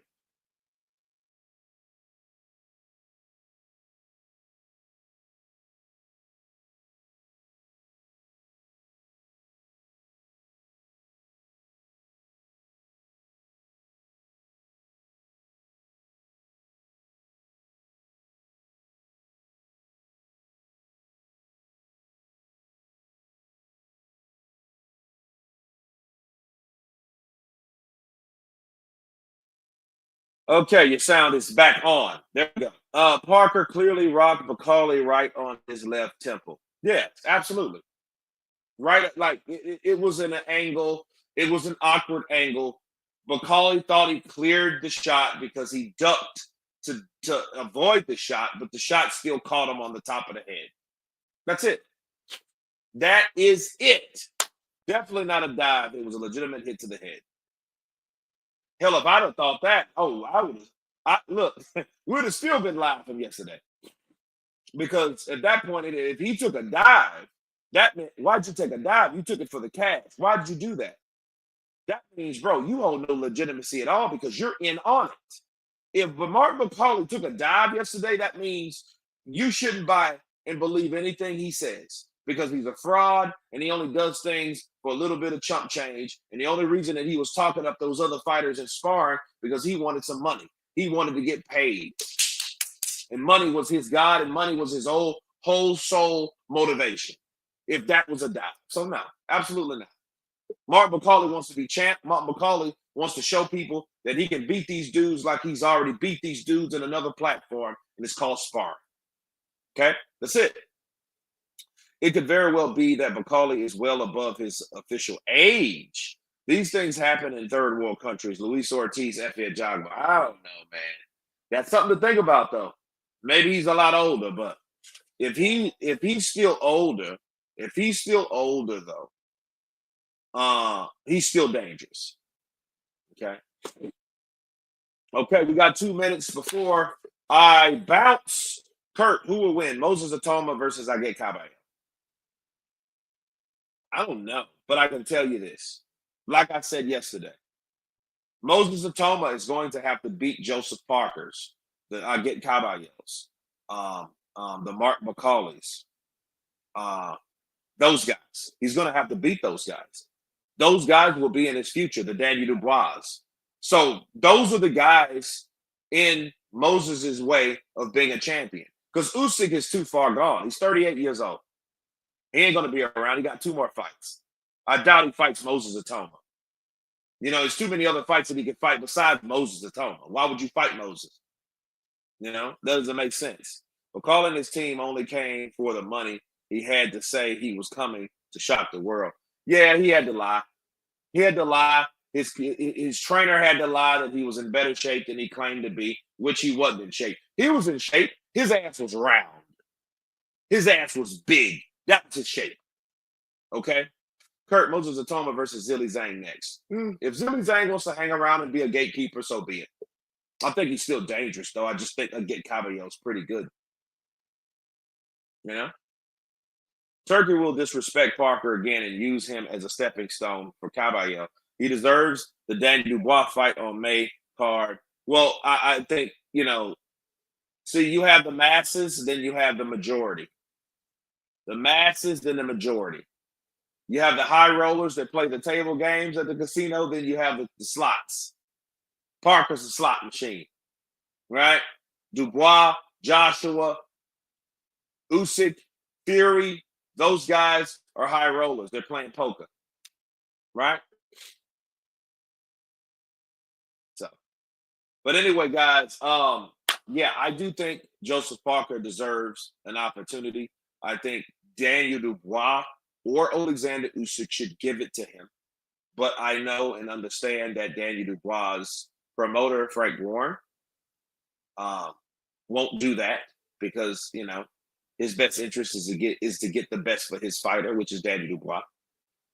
Okay, your sound is back on. There we go. Parker clearly rocked McCauley right on his left temple. Yes, absolutely. Right, like it was in an angle. It was an awkward angle. McCauley thought he cleared the shot because he ducked to avoid the shot, but the shot still caught him on the top of the head. That's it. That is it. Definitely not a dive. It was a legitimate hit to the head. Hell, if I'd have thought that, oh, I would have. Look, we would have still been laughing yesterday because at that point, if he took a dive, that meant why'd you take a dive? You took it for the cash. Why'd you do that? That means, bro, you hold no legitimacy at all because you're in on it. If Mark McCauley took a dive yesterday, that means you shouldn't buy and believe anything he says because he's a fraud and he only does things for a little bit of chump change. And the only reason that he was talking up those other fighters and sparring because he wanted some money. He wanted to get paid. And money was his God and money was his whole soul motivation. If that was a dive. So no, absolutely not. Mark McCauley wants to be champ. Mark McCauley wants to show people that he can beat these dudes like he's already beat these dudes in another platform, and it's called sparring. Okay? That's it. It could very well be that McCauley is well above his official age, These things happen in third world countries. Luis Ortiz, Efe Ajagba. I don't know, man. That's something to think about, though. Maybe he's a lot older, but if he's still older though, he's still dangerous. Okay. Okay, we got 2 minutes before I bounce. Kurt, who will win? Moses Atoma versus Age Caballo. I don't know, but I can tell you this. Like I said yesterday, Moses Atoma is going to have to beat Joseph Parker's, the Age Caballos, the Mark McCauley's, those guys. He's going to have to beat those guys. Those guys will be in his future, the Daniel Dubois. So those are the guys in Moses's way of being a champion. Because Usyk is too far gone. He's 38 years old. He ain't going to be around. He got 2 more fights. I doubt he fights Moses Atoma. You know, there's too many other fights that he could fight besides Moses Atoma. Why would you fight Moses? You know, that doesn't make sense. But calling his team only came for the money. He had to say he was coming to shock the world. Yeah, he had to lie. He had to lie. His trainer had to lie that he was in better shape than he claimed to be, which he wasn't in shape. He was in shape. His ass was round. His ass was big. That was his shape. Okay? Kurt, Moses Atoma versus Zhilei Zhang next. If Zhilei Zhang wants to hang around and be a gatekeeper, so be it. I think he's still dangerous, though. I just think Age Caballo is pretty good. You know? Turkey will disrespect Parker again and use him as a stepping stone for Caballo. He deserves the Daniel Dubois fight on May card. Well, I think, you know, see, you have the masses, then you have the majority. The masses, then the majority. You have the high rollers that play the table games at the casino, then you have the slots. Parker's a slot machine, right? Dubois, Joshua, Usyk, Fury, those guys are high rollers. They're playing poker, right? So, but anyway, guys, yeah, I do think Joseph Parker deserves an opportunity. I think Daniel Dubois or Alexander Usyk should give it to him. But I know and understand that Daniel Dubois' promoter, Frank Warren, won't do that because, you know, his best interest is to get the best for his fighter, which is Daniel Dubois.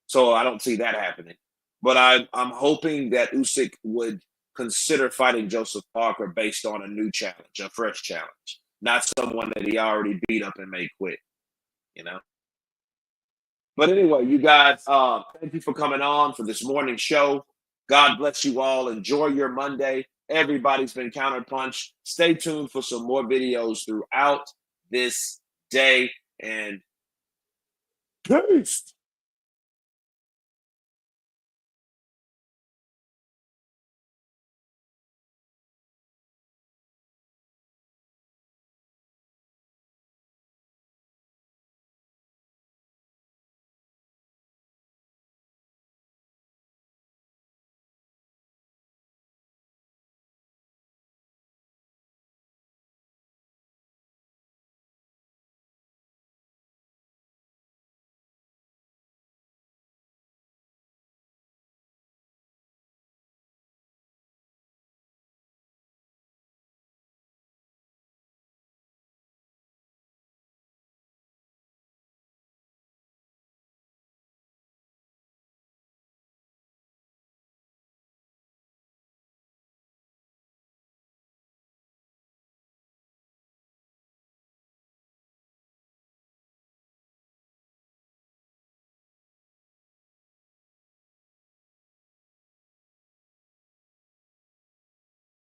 So I don't see that happening. But I'm hoping that Usyk would consider fighting Joseph Parker based on a new challenge, a fresh challenge, not someone that he already beat up and made quit, you know? But anyway, you guys, thank you for coming on for this morning show. God bless you all. Enjoy your Monday. Everybody's been counterpunched. Stay tuned for some more videos throughout this day. And peace.